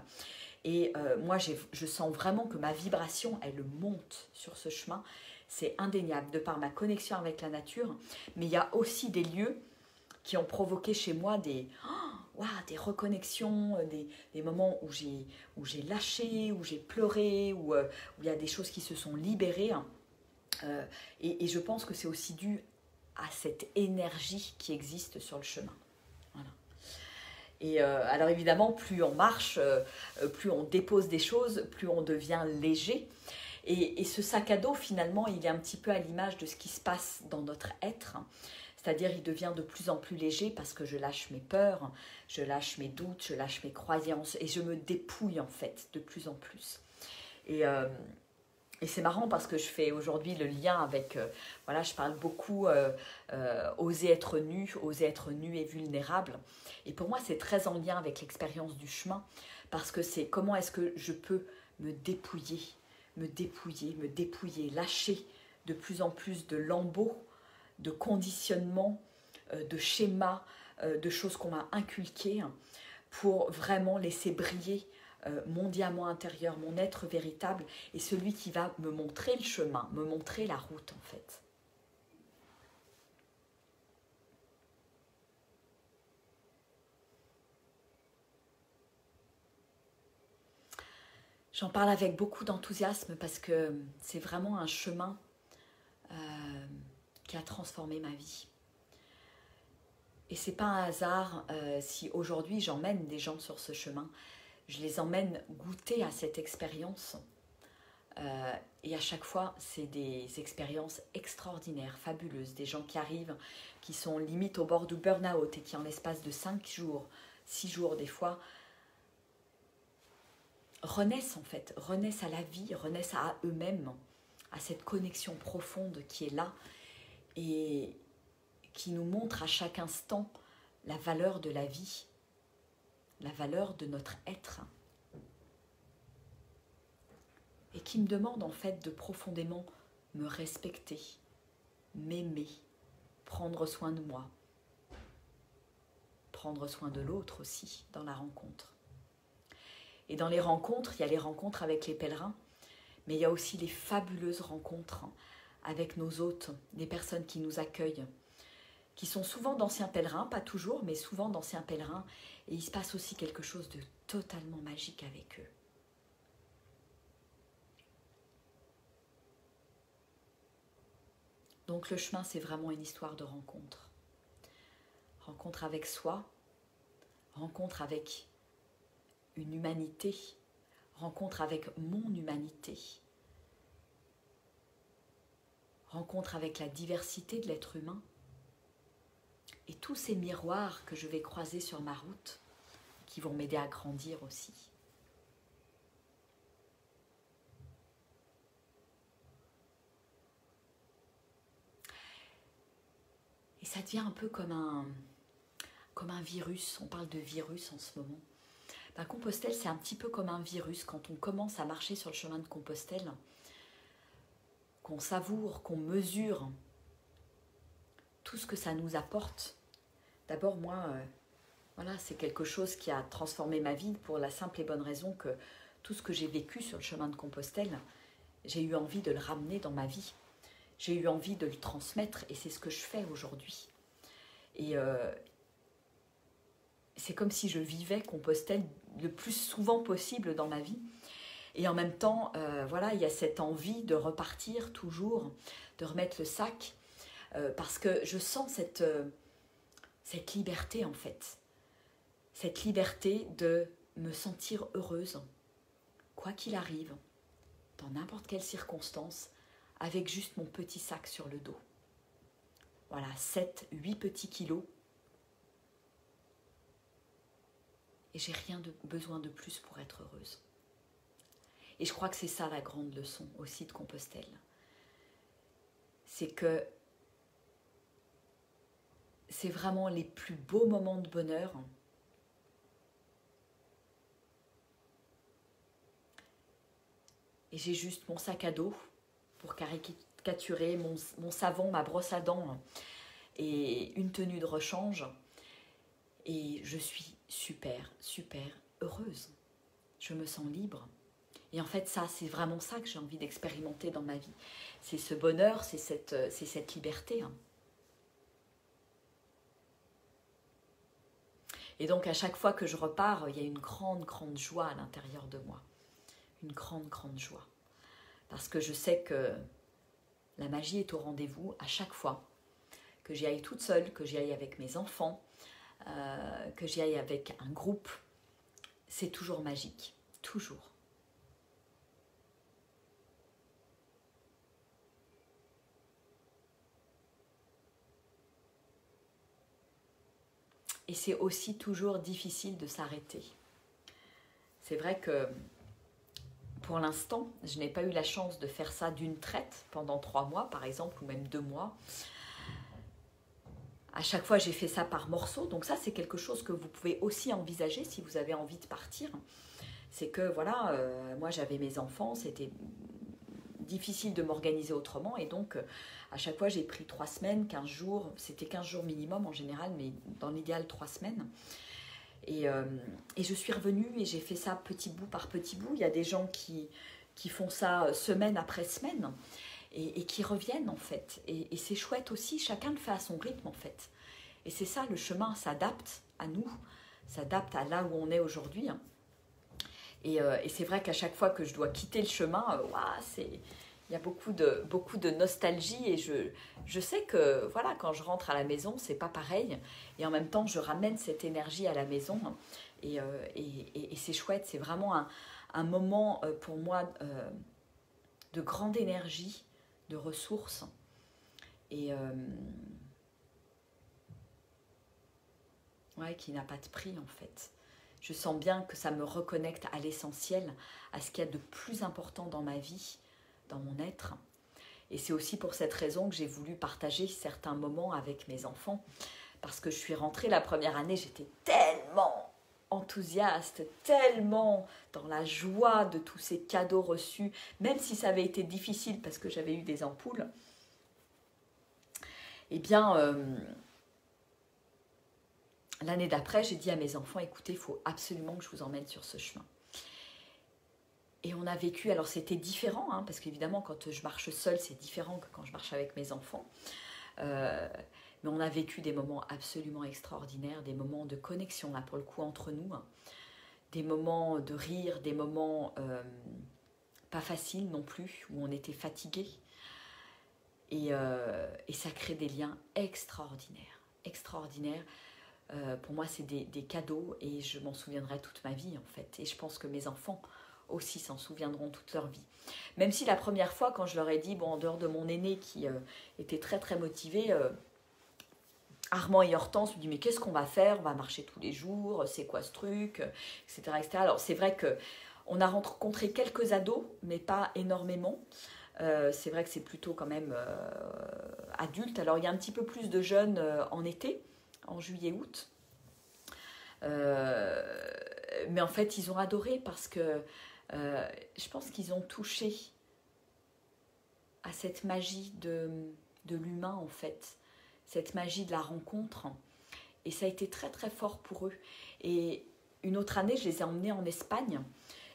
Speaker 1: Et moi, je sens vraiment que ma vibration, elle monte sur ce chemin. C'est indéniable, de par ma connexion avec la nature. Mais il y a aussi des lieux qui ont provoqué chez moi des reconnexions, des moments où j'ai lâché, où j'ai pleuré, où il y a des choses qui se sont libérées. Et je pense que c'est aussi dû à cette énergie qui existe sur le chemin. Voilà. Et alors évidemment, plus on marche, plus on dépose des choses, plus on devient léger. Et ce sac à dos, finalement, il est un petit peu à l'image de ce qui se passe dans notre être. C'est-à-dire, il devient de plus en plus léger parce que je lâche mes peurs, je lâche mes doutes, je lâche mes croyances et je me dépouille en fait de plus en plus. Et Et c'est marrant parce que je fais aujourd'hui le lien avec, voilà, je parle beaucoup oser être nu et vulnérable. Et pour moi, c'est très en lien avec l'expérience du chemin parce que c'est comment est-ce que je peux me dépouiller, lâcher de plus en plus de lambeaux, de conditionnements, de schémas, de choses qu'on m'a inculquées pour vraiment laisser briller mon diamant intérieur, mon être véritable et celui qui va me montrer le chemin, me montrer la route en fait. J'en parle avec beaucoup d'enthousiasme parce que c'est vraiment un chemin qui a transformé ma vie. Et c'est pas un hasard si aujourd'hui j'emmène des gens sur ce chemin. Je les emmène goûter à cette expérience. Et à chaque fois, c'est des expériences extraordinaires, fabuleuses. Des gens qui arrivent, qui sont limite au bord du burn-out et qui en l'espace de 5 jours, 6 jours des fois, renaissent en fait, renaissent à la vie, renaissent à eux-mêmes, à cette connexion profonde qui est là et qui nous montre à chaque instant la valeur de la vie, la valeur de notre être. Et qui me demande en fait de profondément me respecter, m'aimer, prendre soin de moi, prendre soin de l'autre aussi dans la rencontre. Et dans les rencontres, il y a les rencontres avec les pèlerins, mais il y a aussi les fabuleuses rencontres avec nos hôtes, des personnes qui nous accueillent, qui sont souvent d'anciens pèlerins, pas toujours, mais souvent d'anciens pèlerins, et il se passe aussi quelque chose de totalement magique avec eux. Donc le chemin, c'est vraiment une histoire de rencontre. Rencontre avec soi, rencontre avec une humanité, rencontre avec mon humanité, rencontre avec la diversité de l'être humain et tous ces miroirs que je vais croiser sur ma route qui vont m'aider à grandir aussi. Et ça devient un peu comme un virus, on parle de virus en ce moment. Ben, Compostelle, c'est un petit peu comme un virus. Quand on commence à marcher sur le chemin de Compostelle, qu'on savoure, qu'on mesure tout ce que ça nous apporte. D'abord, moi, voilà, c'est quelque chose qui a transformé ma vie pour la simple et bonne raison que tout ce que j'ai vécu sur le chemin de Compostelle, j'ai eu envie de le ramener dans ma vie. J'ai eu envie de le transmettre et c'est ce que je fais aujourd'hui. Et c'est comme si je vivais Compostelle le plus souvent possible dans ma vie. Et en même temps, voilà, il y a cette envie de repartir toujours, de remettre le sac, parce que je sens cette liberté en fait. Cette liberté de me sentir heureuse, quoi qu'il arrive, dans n'importe quelle circonstance, avec juste mon petit sac sur le dos. Voilà, 7-8 petits kilos. Et j'ai rien besoin de plus pour être heureuse. Et je crois que c'est ça la grande leçon aussi de Compostelle. C'est que c'est vraiment les plus beaux moments de bonheur. Et j'ai juste mon sac à dos pour caricaturer, mon savon, ma brosse à dents et une tenue de rechange. Et je suis super, super heureuse. Je me sens libre. Et en fait, ça, c'est vraiment ça que j'ai envie d'expérimenter dans ma vie. C'est ce bonheur, c'est cette liberté. Et donc, à chaque fois que je repars, il y a une grande, grande joie à l'intérieur de moi. Une grande, grande joie. Parce que je sais que la magie est au rendez-vous à chaque fois. Que j'y aille toute seule, que j'y aille avec mes enfants, que j'y aille avec un groupe. C'est toujours magique. Toujours. Et c'est aussi toujours difficile de s'arrêter. C'est vrai que pour l'instant, je n'ai pas eu la chance de faire ça d'une traite pendant 3 mois, par exemple, ou même 2 mois. À chaque fois, j'ai fait ça par morceaux. Donc ça, c'est quelque chose que vous pouvez aussi envisager si vous avez envie de partir. C'est que, voilà, moi, j'avais mes enfants, c'était difficile de m'organiser autrement. Et donc, à chaque fois, j'ai pris 3 semaines, 15 jours. C'était 15 jours minimum en général, mais dans l'idéal, 3 semaines. Et je suis revenue et j'ai fait ça petit bout par petit bout. Il y a des gens qui font ça semaine après semaine. Et qui reviennent en fait. Et c'est chouette aussi, chacun le fait à son rythme en fait. Et c'est ça, le chemin s'adapte à nous, s'adapte à là où on est aujourd'hui. Et c'est vrai qu'à chaque fois que je dois quitter le chemin, il y a beaucoup de nostalgie. Et je sais que voilà, quand je rentre à la maison, c'est pas pareil. Et en même temps, je ramène cette énergie à la maison. Et c'est chouette, c'est vraiment un moment pour moi de grande énergie, de ressources et qui n'a pas de prix en fait. Je sens bien que ça me reconnecte à l'essentiel, à ce qu'il y a de plus important dans ma vie, dans mon être. Et c'est aussi pour cette raison que j'ai voulu partager certains moments avec mes enfants, parce que je suis rentrée la première année, j'étais tellement enthousiaste, tellement dans la joie de tous ces cadeaux reçus, même si ça avait été difficile parce que j'avais eu des ampoules. Eh bien, l'année d'après, j'ai dit à mes enfants, écoutez, il faut absolument que je vous emmène sur ce chemin. Et on a vécu, alors c'était différent, parce qu'évidemment, quand je marche seule, c'est différent que quand je marche avec mes enfants. Mais on a vécu des moments absolument extraordinaires, des moments de connexion, là, pour le coup, entre nous. Des moments de rire, des moments pas faciles non plus, où on était fatigués. Et ça crée des liens extraordinaires. Extraordinaires. Pour moi, c'est des cadeaux et je m'en souviendrai toute ma vie, en fait. Et je pense que mes enfants aussi s'en souviendront toute leur vie. Même si la première fois, quand je leur ai dit, bon, en dehors de mon aîné qui était très très motivé, Armand et Hortense me disent, mais qu'est-ce qu'on va faire? On va marcher tous les jours, c'est quoi ce truc, etc., etc. Alors c'est vrai qu'on a rencontré quelques ados, mais pas énormément. C'est vrai que c'est plutôt quand même adulte. Alors il y a un petit peu plus de jeunes en été, en juillet-août. Mais en fait, ils ont adoré parce que je pense qu'ils ont touché à cette magie de l'humain, en fait. Cette magie de la rencontre. Et ça a été très, très fort pour eux. Et une autre année, je les ai emmenés en Espagne.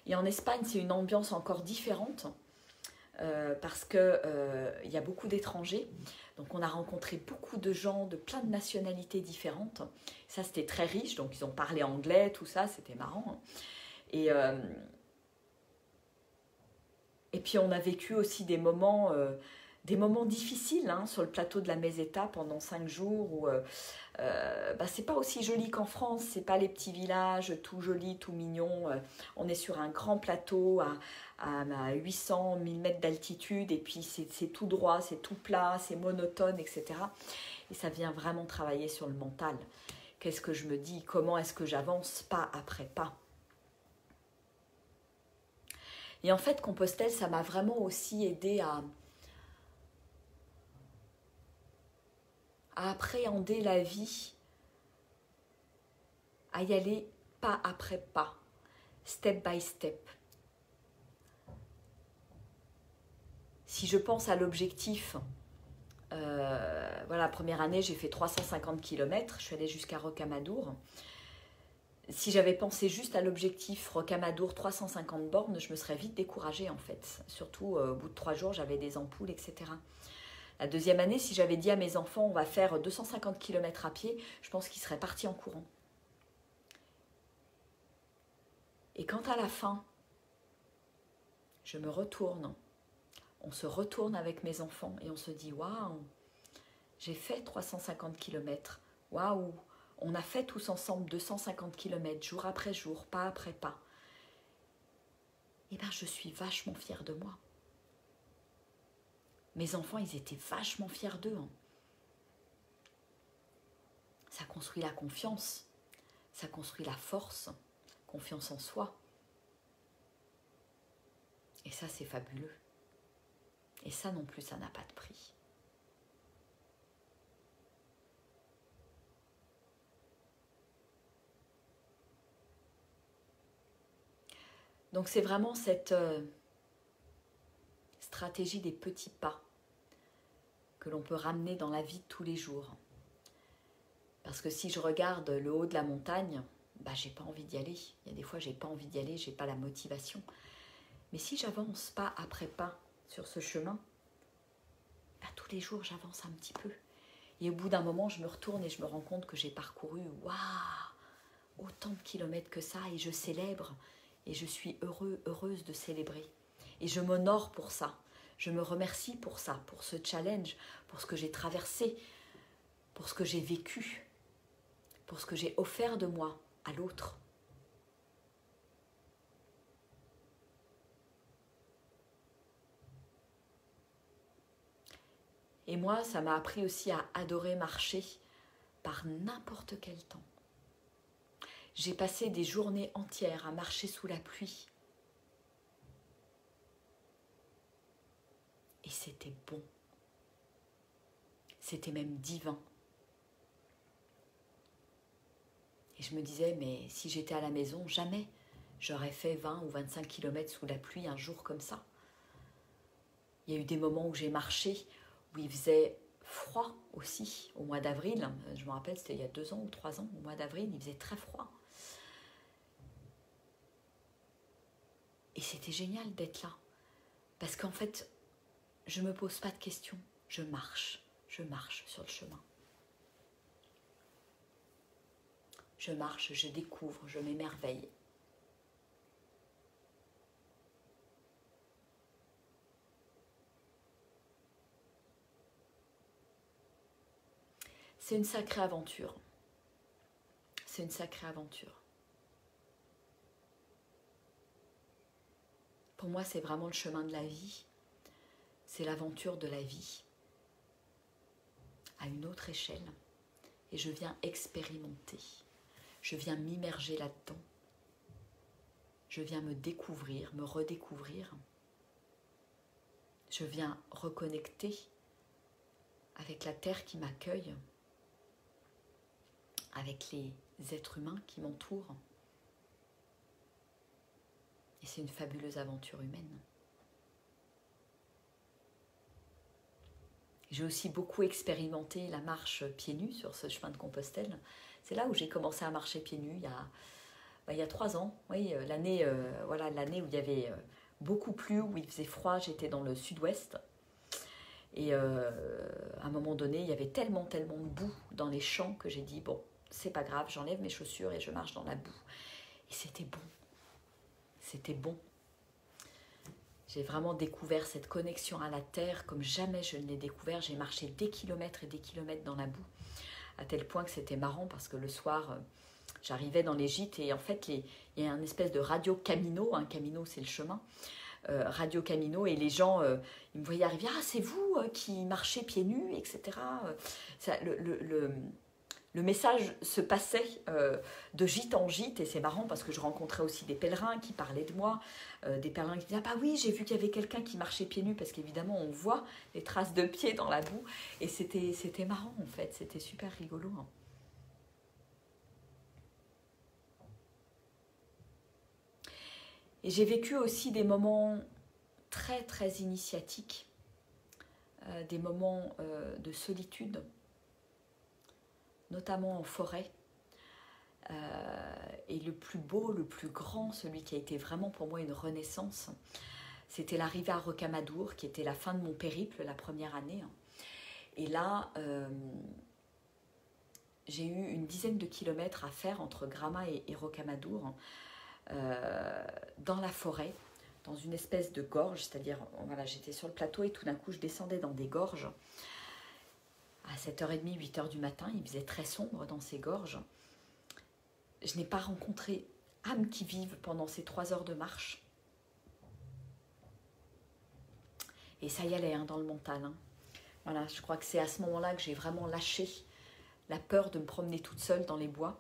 Speaker 1: Et en Espagne, c'est une ambiance encore différente. Parce qu'il y a beaucoup d'étrangers. Donc on a rencontré beaucoup de gens de plein de nationalités différentes. Ça, c'était très riche. Donc ils ont parlé anglais, tout ça, c'était marrant. Et puis on a vécu aussi des moments difficiles sur le plateau de la Meseta pendant 5 jours où c'est pas aussi joli qu'en France, c'est pas les petits villages tout jolis, tout mignons. On est sur un grand plateau à 800, 1000 mètres d'altitude et puis c'est tout droit, c'est tout plat, c'est monotone, etc. Et ça vient vraiment travailler sur le mental. Qu'est-ce que je me dis? Comment est-ce que j'avance pas après pas? Et en fait, Compostelle, ça m'a vraiment aussi aidé à appréhender la vie, à y aller pas après pas, step by step. Si je pense à l'objectif, la première année, j'ai fait 350 km, je suis allée jusqu'à Rocamadour. Si j'avais pensé juste à l'objectif Rocamadour 350 bornes, je me serais vite découragée en fait. Surtout au bout de 3 jours, j'avais des ampoules, etc. La deuxième année, si j'avais dit à mes enfants, on va faire 250 km à pied, je pense qu'ils seraient partis en courant. Et quand à la fin, je me retourne, on se retourne avec mes enfants et on se dit, waouh, j'ai fait 350 km, waouh, on a fait tous ensemble 250 km, jour après jour, pas après pas. Eh bien, je suis vachement fière de moi. Mes enfants, ils étaient vachement fiers d'eux. Ça construit la confiance, ça construit la force, confiance en soi. Et ça, c'est fabuleux. Et ça non plus, ça n'a pas de prix. Donc c'est vraiment cette stratégie des petits pas que l'on peut ramener dans la vie de tous les jours. Parce que si je regarde le haut de la montagne, bah, j'ai pas envie d'y aller. Il y a des fois, j'ai pas envie d'y aller, j'ai pas la motivation. Mais si j'avance pas après pas sur ce chemin, bah, tous les jours, j'avance un petit peu. Et au bout d'un moment, je me retourne et je me rends compte que j'ai parcouru, waouh, autant de kilomètres que ça, et je célèbre. Et je suis heureuse de célébrer. Et je m'honore pour ça. Je me remercie pour ça, pour ce challenge, pour ce que j'ai traversé, pour ce que j'ai vécu, pour ce que j'ai offert de moi à l'autre. Et moi, ça m'a appris aussi à adorer marcher par n'importe quel temps. J'ai passé des journées entières à marcher sous la pluie. Et c'était bon. C'était même divin. Et je me disais, mais si j'étais à la maison, jamais j'aurais fait 20 ou 25 kilomètres sous la pluie un jour comme ça. Il y a eu des moments où j'ai marché, où il faisait froid aussi, au mois d'avril. Je me rappelle, c'était il y a 2 ans ou 3 ans, au mois d'avril, il faisait très froid. Et c'était génial d'être là. Parce qu'en fait, je ne me pose pas de questions. Je marche sur le chemin. Je marche, je découvre, je m'émerveille. C'est une sacrée aventure. C'est une sacrée aventure. Pour moi, c'est vraiment le chemin de la vie. C'est l'aventure de la vie à une autre échelle. Et je viens expérimenter. Je viens m'immerger là-dedans. Je viens me découvrir, me redécouvrir. Je viens reconnecter avec la terre qui m'accueille, avec les êtres humains qui m'entourent. Et c'est une fabuleuse aventure humaine. J'ai aussi beaucoup expérimenté la marche pieds nus sur ce chemin de Compostelle. C'est là où j'ai commencé à marcher pieds nus il y a 3 ans. Oui, l'année où il y avait beaucoup plu, où il faisait froid, j'étais dans le sud-ouest. Et à un moment donné, il y avait tellement de boue dans les champs que j'ai dit, bon, c'est pas grave, j'enlève mes chaussures et je marche dans la boue. Et c'était bon. C'était bon. J'ai vraiment découvert cette connexion à la terre comme jamais je ne l'ai découvert. J'ai marché des kilomètres et des kilomètres dans la boue, à tel point que c'était marrant parce que le soir, j'arrivais dans les gîtes et en fait, il y a une espèce de radio Camino. Un Camino, c'est le chemin. Radio Camino, et les gens, ils me voyaient arriver, ah, c'est vous qui marchez pieds nus, etc. Le message se passait de gîte en gîte, et c'est marrant parce que je rencontrais aussi des pèlerins qui parlaient de moi, des pèlerins qui disaient, ah bah oui, j'ai vu qu'il y avait quelqu'un qui marchait pieds nus, parce qu'évidemment on voit les traces de pieds dans la boue, et c'était marrant en fait, c'était super rigolo. Hein. Et j'ai vécu aussi des moments très très initiatiques, des moments de solitude, notamment en forêt. Et le plus beau, le plus grand, celui qui a été vraiment pour moi une renaissance, c'était l'arrivée à Rocamadour, qui était la fin de mon périple, la première année. Et là, j'ai eu une dizaine de kilomètres à faire entre Grama et Rocamadour, dans la forêt, dans une espèce de gorge, c'est-à-dire, voilà, j'étais sur le plateau et tout d'un coup, je descendais dans des gorges. À 7h30, 8h du matin, il faisait très sombre dans ces gorges. Je n'ai pas rencontré âme qui vive pendant ces 3 heures de marche. Et ça y allait hein, dans le mental. Hein. Voilà, je crois que c'est à ce moment-là que j'ai vraiment lâché la peur de me promener toute seule dans les bois.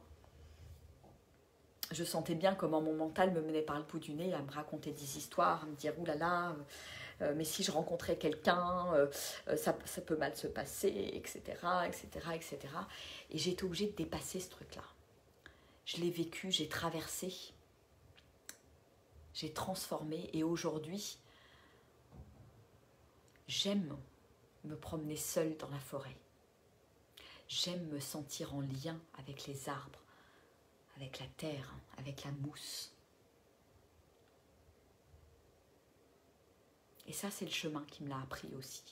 Speaker 1: je sentais bien comment mon mental me menait par le bout du nez à me raconter des histoires, à me dire « oulala, mais si je rencontrais quelqu'un, ça peut mal se passer, etc., etc., etc. » Et j'étais obligée de dépasser ce truc-là. Je l'ai vécu, j'ai traversé, j'ai transformé et aujourd'hui, j'aime me promener seule dans la forêt. J'aime me sentir en lien avec les arbres, avec la terre, avec la mousse. Et ça, c'est le chemin qui me l'a appris aussi.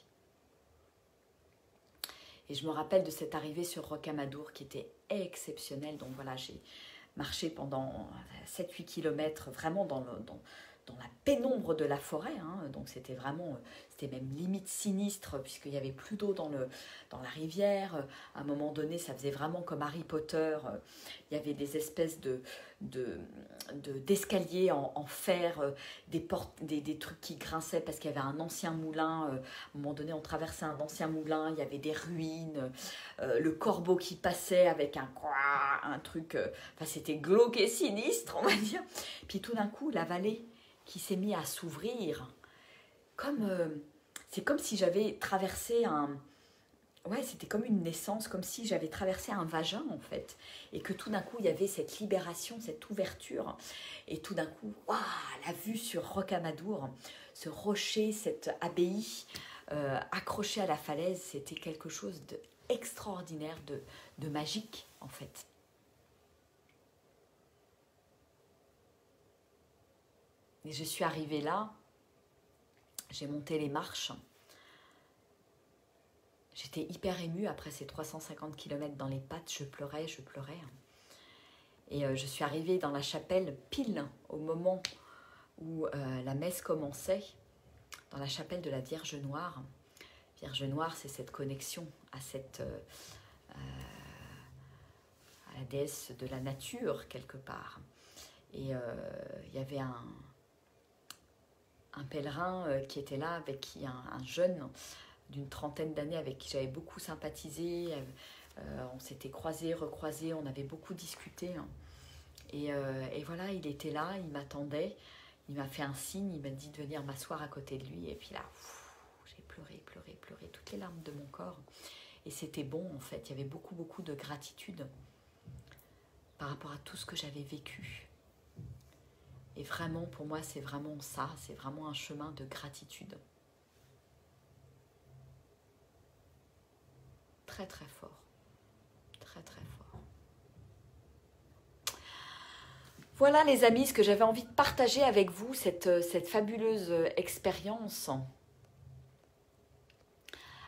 Speaker 1: Et je me rappelle de cette arrivée sur Rocamadour qui était exceptionnelle. Donc voilà, j'ai marché pendant 7-8 km vraiment dans la pénombre de la forêt. Hein. Donc c'était vraiment, c'était même limite sinistre puisqu'il n'y avait plus d'eau dans la rivière. À un moment donné, ça faisait vraiment comme Harry Potter. Il y avait des espèces d'escaliers en fer, des portes, des trucs qui grinçaient parce qu'il y avait un ancien moulin. À un moment donné, on traversait un ancien moulin, il y avait des ruines, le corbeau qui passait avec un truc, enfin c'était glauque et sinistre, on va dire. Puis tout d'un coup, la vallée qui s'est mise à s'ouvrir, c'est comme si j'avais traversé ouais, c'était comme une naissance, comme si j'avais traversé un vagin en fait, et que tout d'un coup il y avait cette libération, cette ouverture, et tout d'un coup, waouh, la vue sur Rocamadour, ce rocher, cette abbaye accrochée à la falaise, c'était quelque chose d'extraordinaire, de magique en fait. Et je suis arrivée là, j'ai monté les marches. J'étais hyper émue après ces 350 km dans les pattes, je pleurais. Et je suis arrivée dans la chapelle pile au moment où la messe commençait, dans la chapelle de la Vierge Noire. Vierge Noire, c'est cette connexion à la déesse de la nature, quelque part. Et il y avait un pèlerin qui était là, avec qui un jeune d'une trentaine d'années avec qui j'avais beaucoup sympathisé. On s'était croisés, recroisés, on avait beaucoup discuté. Et voilà, il était là, il m'attendait, il m'a fait un signe, il m'a dit de venir m'asseoir à côté de lui. Et puis là, j'ai pleuré, toutes les larmes de mon corps. Et c'était bon en fait, il y avait beaucoup de gratitude par rapport à tout ce que j'avais vécu. Et vraiment, pour moi, c'est vraiment ça, c'est vraiment un chemin de gratitude. Très fort, très fort. Voilà les amis, ce que j'avais envie de partager avec vous, cette fabuleuse expérience.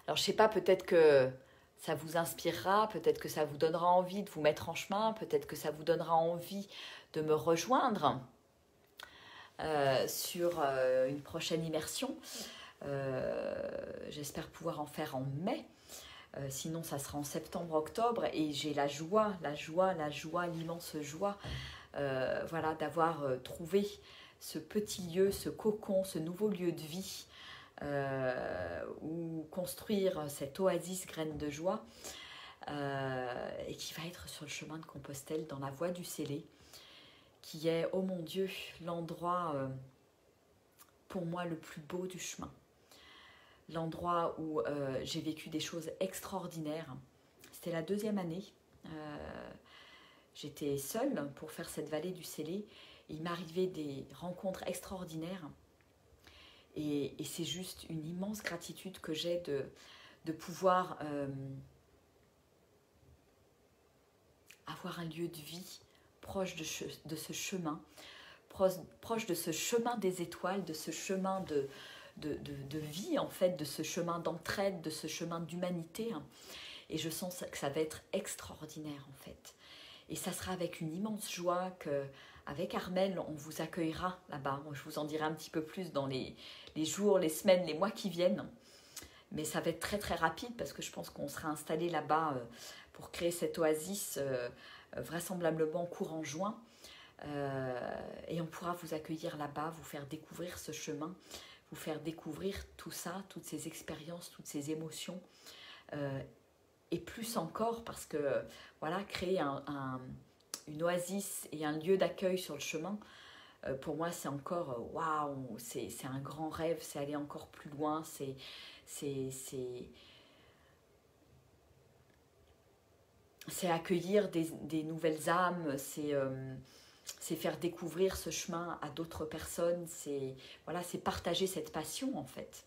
Speaker 1: Alors je sais pas, peut-être que ça vous inspirera, peut-être que ça vous donnera envie de vous mettre en chemin, peut-être que ça vous donnera envie de me rejoindre sur une prochaine immersion. J'espère pouvoir en faire en mai. Sinon, ça sera en septembre-octobre et j'ai la joie, l'immense joie voilà, d'avoir trouvé ce petit lieu, ce cocon, ce nouveau lieu de vie où construire cette oasis graine de joie et qui va être sur le chemin de Compostelle dans la voie du Célé, qui est, oh mon Dieu, l'endroit pour moi le plus beau du chemin. L'endroit où j'ai vécu des choses extraordinaires. C'était la 2e année. J'étais seule pour faire cette vallée du Célé. Il m'arrivait des rencontres extraordinaires. Et c'est juste une immense gratitude que j'ai de pouvoir avoir un lieu de vie proche de ce chemin, proche de ce chemin des étoiles, de ce chemin de vie en fait, de ce chemin d'entraide, de ce chemin d'humanité. Et je sens que ça va être extraordinaire en fait. Et ça sera avec une immense joie qu'avec Armelle, on vous accueillera là-bas. Je vous en dirai un petit peu plus dans les jours, les semaines, les mois qui viennent. Mais ça va être très rapide parce que je pense qu'on sera installé là-bas pour créer cette oasis vraisemblablement courant juin. Et on pourra vous accueillir là-bas, vous faire découvrir ce chemin, vous faire découvrir tout ça, toutes ces expériences, toutes ces émotions, et plus encore parce que voilà, créer
Speaker 2: une oasis et un lieu d'accueil sur le chemin, pour moi c'est encore waouh, c'est un grand rêve, c'est aller encore plus loin, c'est accueillir des nouvelles âmes, c'est faire découvrir ce chemin à d'autres personnes, voilà, c'est partager cette passion en fait.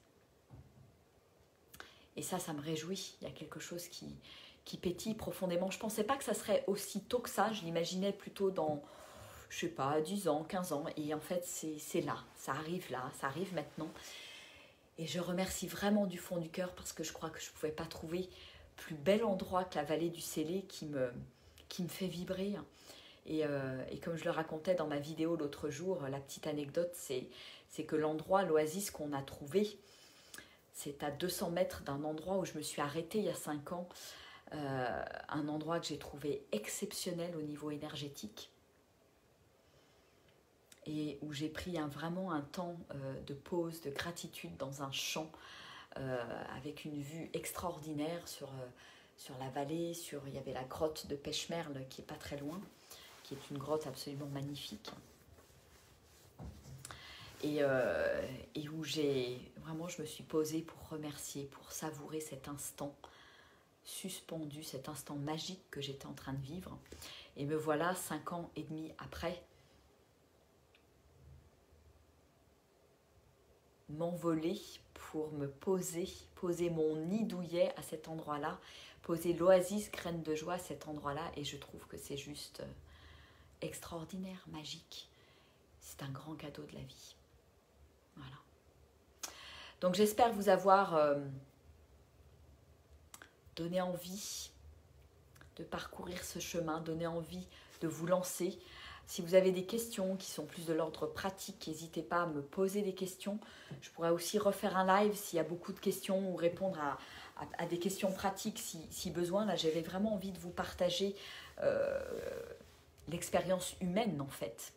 Speaker 2: Et ça me réjouit, il y a quelque chose qui pétille profondément. Je ne pensais pas que ça serait aussi tôt que ça, je l'imaginais plutôt dans, je sais pas, 10 ans, 15 ans, et en fait c'est là, ça arrive maintenant. Et je remercie vraiment du fond du cœur parce que je crois que je ne pouvais pas trouver plus bel endroit que la vallée du Célé qui me fait vibrer. Et comme je le racontais dans ma vidéo l'autre jour, la petite anecdote, c'est que l'endroit, l'oasis qu'on a trouvé, c'est à 200 mètres d'un endroit où je me suis arrêtée il y a 5 ans, un endroit que j'ai trouvé exceptionnel au niveau énergétique et où j'ai pris vraiment un temps de pause, de gratitude dans un champ avec une vue extraordinaire sur la vallée, il y avait la grotte de Pêche-Merle qui est pas très loin, qui est une grotte absolument magnifique. Et où je me suis posée pour remercier, pour savourer cet instant suspendu, cet instant magique que j'étais en train de vivre. Et me voilà 5 ans et demi après, m'envoler pour me poser mon nid douillet à cet endroit-là, poser l'oasis graine de joie à cet endroit-là, et je trouve que c'est juste extraordinaire, magique. C'est un grand cadeau de la vie. Voilà. Donc j'espère vous avoir donné envie de parcourir ce chemin, donné envie de vous lancer. Si vous avez des questions qui sont plus de l'ordre pratique, n'hésitez pas à me poser des questions. Je pourrais aussi refaire un live s'il y a beaucoup de questions ou répondre à des questions pratiques si besoin. Là, j'avais vraiment envie de vous partager l'expérience humaine en fait.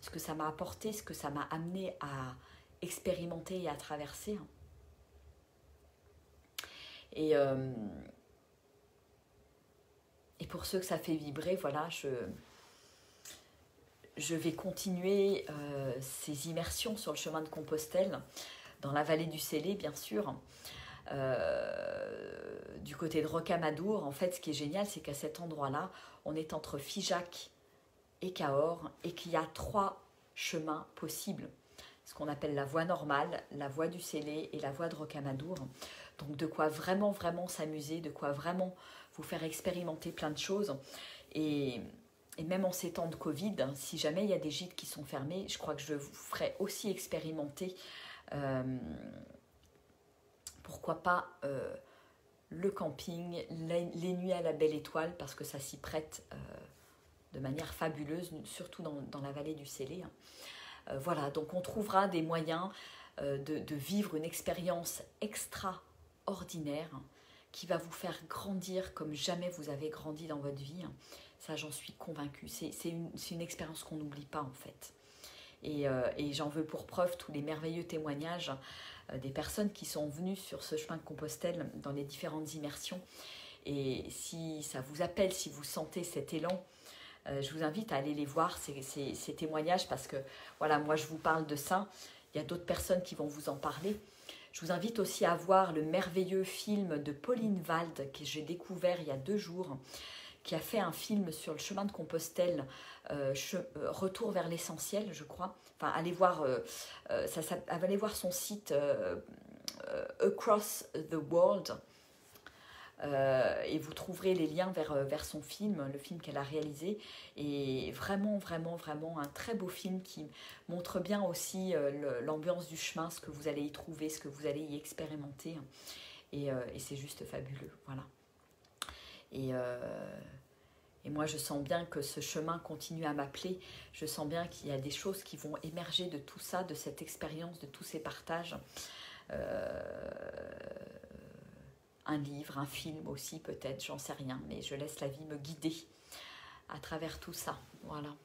Speaker 2: Ce que ça m'a apporté, ce que ça m'a amené à expérimenter et à traverser. Et pour ceux que ça fait vibrer, voilà, je vais continuer ces immersions sur le chemin de Compostelle, dans la vallée du Célé, bien sûr, du côté de Rocamadour. En fait, ce qui est génial, c'est qu'à cet endroit-là, on est entre Figeac et Cahors, et qu'il y a 3 chemins possibles. Ce qu'on appelle la voie normale, la voie du Célé et la voie de Rocamadour. Donc de quoi vraiment, vraiment s'amuser, de quoi vraiment vous faire expérimenter plein de choses. Et même en ces temps de Covid, si jamais il y a des gîtes qui sont fermés, je crois que je vous ferai aussi expérimenter, pourquoi pas, le camping, les nuits à la belle étoile, parce que ça s'y prête de manière fabuleuse, surtout dans la vallée du Célé. Voilà, donc on trouvera des moyens de vivre une expérience extraordinaire qui va vous faire grandir comme jamais vous avez grandi dans votre vie. Ça, j'en suis convaincue. C'est une expérience qu'on n'oublie pas, en fait. Et j'en veux pour preuve tous les merveilleux témoignages des personnes qui sont venues sur ce chemin de Compostelle dans les différentes immersions. Et si ça vous appelle, si vous sentez cet élan, je vous invite à aller les voir, ces témoignages, parce que, voilà, moi, je vous parle de ça. Il y a d'autres personnes qui vont vous en parler. Je vous invite aussi à voir le merveilleux film de Pauline Wald que j'ai découvert il y a 2 jours, qui a fait un film sur le chemin de Compostelle, Retour vers l'essentiel, je crois. Enfin, allez voir, allez voir son site Across the World, et vous trouverez les liens vers son film, le film qu'elle a réalisé. Et vraiment, vraiment, vraiment un très beau film qui montre bien aussi l'ambiance du chemin, ce que vous allez y trouver, ce que vous allez y expérimenter. Et c'est juste fabuleux, voilà. Et moi, je sens bien que ce chemin continue à m'appeler. Je sens bien qu'il y a des choses qui vont émerger de tout ça, de cette expérience, de tous ces partages. Un livre, un film aussi peut-être, j'en sais rien. Mais je laisse la vie me guider à travers tout ça. Voilà.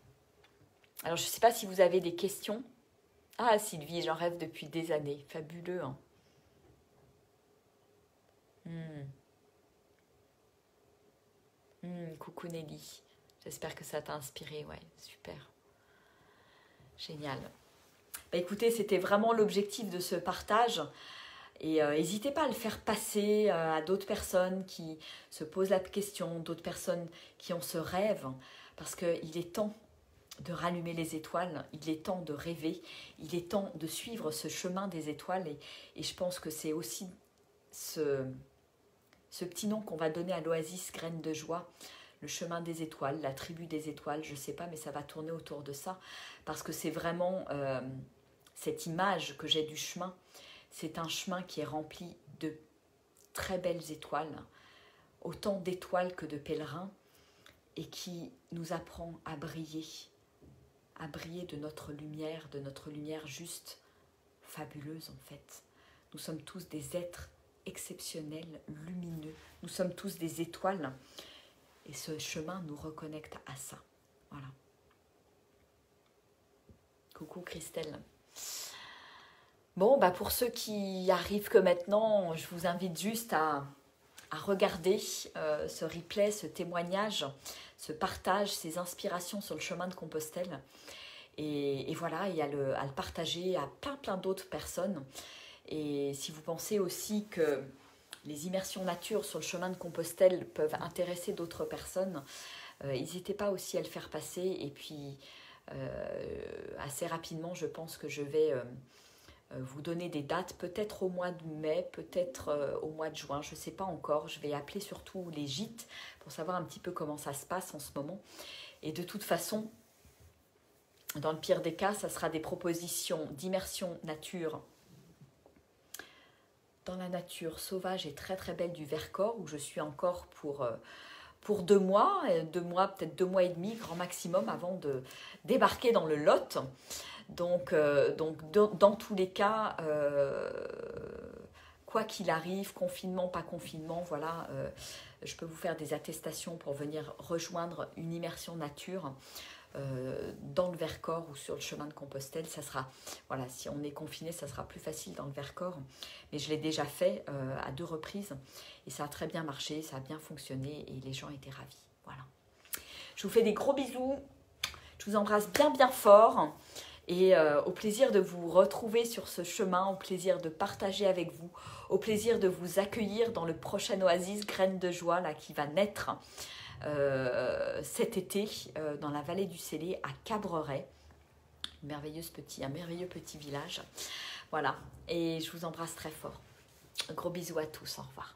Speaker 2: Alors, je ne sais pas si vous avez des questions. Ah, Sylvie, j'en rêve depuis des années. Fabuleux, hein. Coucou Nelly,
Speaker 1: J'espère que ça t'a inspiré, ouais, super. Génial. Bah, écoutez, c'était vraiment l'objectif de ce partage. Et n'hésitez pas à le faire passer à d'autres personnes qui se posent la question, d'autres personnes qui ont ce rêve, parce qu'il est temps de rallumer les étoiles, il est temps de rêver, il est temps de suivre ce chemin des étoiles. Et je pense que c'est aussi ce petit nom qu'on va donner à l'oasis Graines de Joie, le chemin des étoiles, la tribu des étoiles, je ne sais pas, mais ça va tourner autour de ça, parce que c'est vraiment cette image que j'ai du chemin. C'est un chemin qui est rempli de très belles étoiles, autant d'étoiles que de pèlerins, et qui nous apprend à briller de notre lumière juste fabuleuse en fait. Nous sommes tous des êtres exceptionnels, lumineux, nous sommes tous des étoiles, et ce chemin nous reconnecte à ça. Voilà. Coucou Christelle. Bon, bah pour ceux qui arrivent que maintenant, je vous invite juste à regarder ce replay, ce témoignage, ce partage, ces inspirations sur le chemin de Compostelle. Et voilà, et à le partager à plein d'autres personnes. Et si vous pensez aussi que les immersions nature sur le chemin de Compostelle peuvent intéresser d'autres personnes, n'hésitez pas aussi à le faire passer. Et puis, assez rapidement, je pense que je vais vous donner des dates, peut-être au mois de mai, peut-être au mois de juin, je ne sais pas encore. Je vais appeler surtout les gîtes pour savoir un petit peu comment ça se passe en ce moment. Et de toute façon, dans le pire des cas, ça sera des propositions d'immersion nature dans la nature sauvage et très très belle du Vercors, où je suis encore pour 2 mois, peut-être 2 mois et demi, grand maximum, avant de débarquer dans le Lot. Donc dans tous les cas, quoi qu'il arrive, confinement, pas confinement, voilà, je peux vous faire des attestations pour venir rejoindre une immersion nature dans le Vercors ou sur le chemin de Compostelle. Ça sera, voilà, si on est confiné, ça sera plus facile dans le Vercors, mais je l'ai déjà fait à 2 reprises et ça a très bien marché, ça a bien fonctionné et les gens étaient ravis. Voilà. Je vous fais des gros bisous, je vous embrasse bien fort. Et au plaisir de vous retrouver sur ce chemin, au plaisir de partager avec vous, au plaisir de vous accueillir dans le prochain oasis Graines de Joie là, qui va naître cet été dans la vallée du Célé à Cabreret. Un merveilleux petit village. Voilà, et je vous embrasse très fort. Gros bisous à tous, au revoir.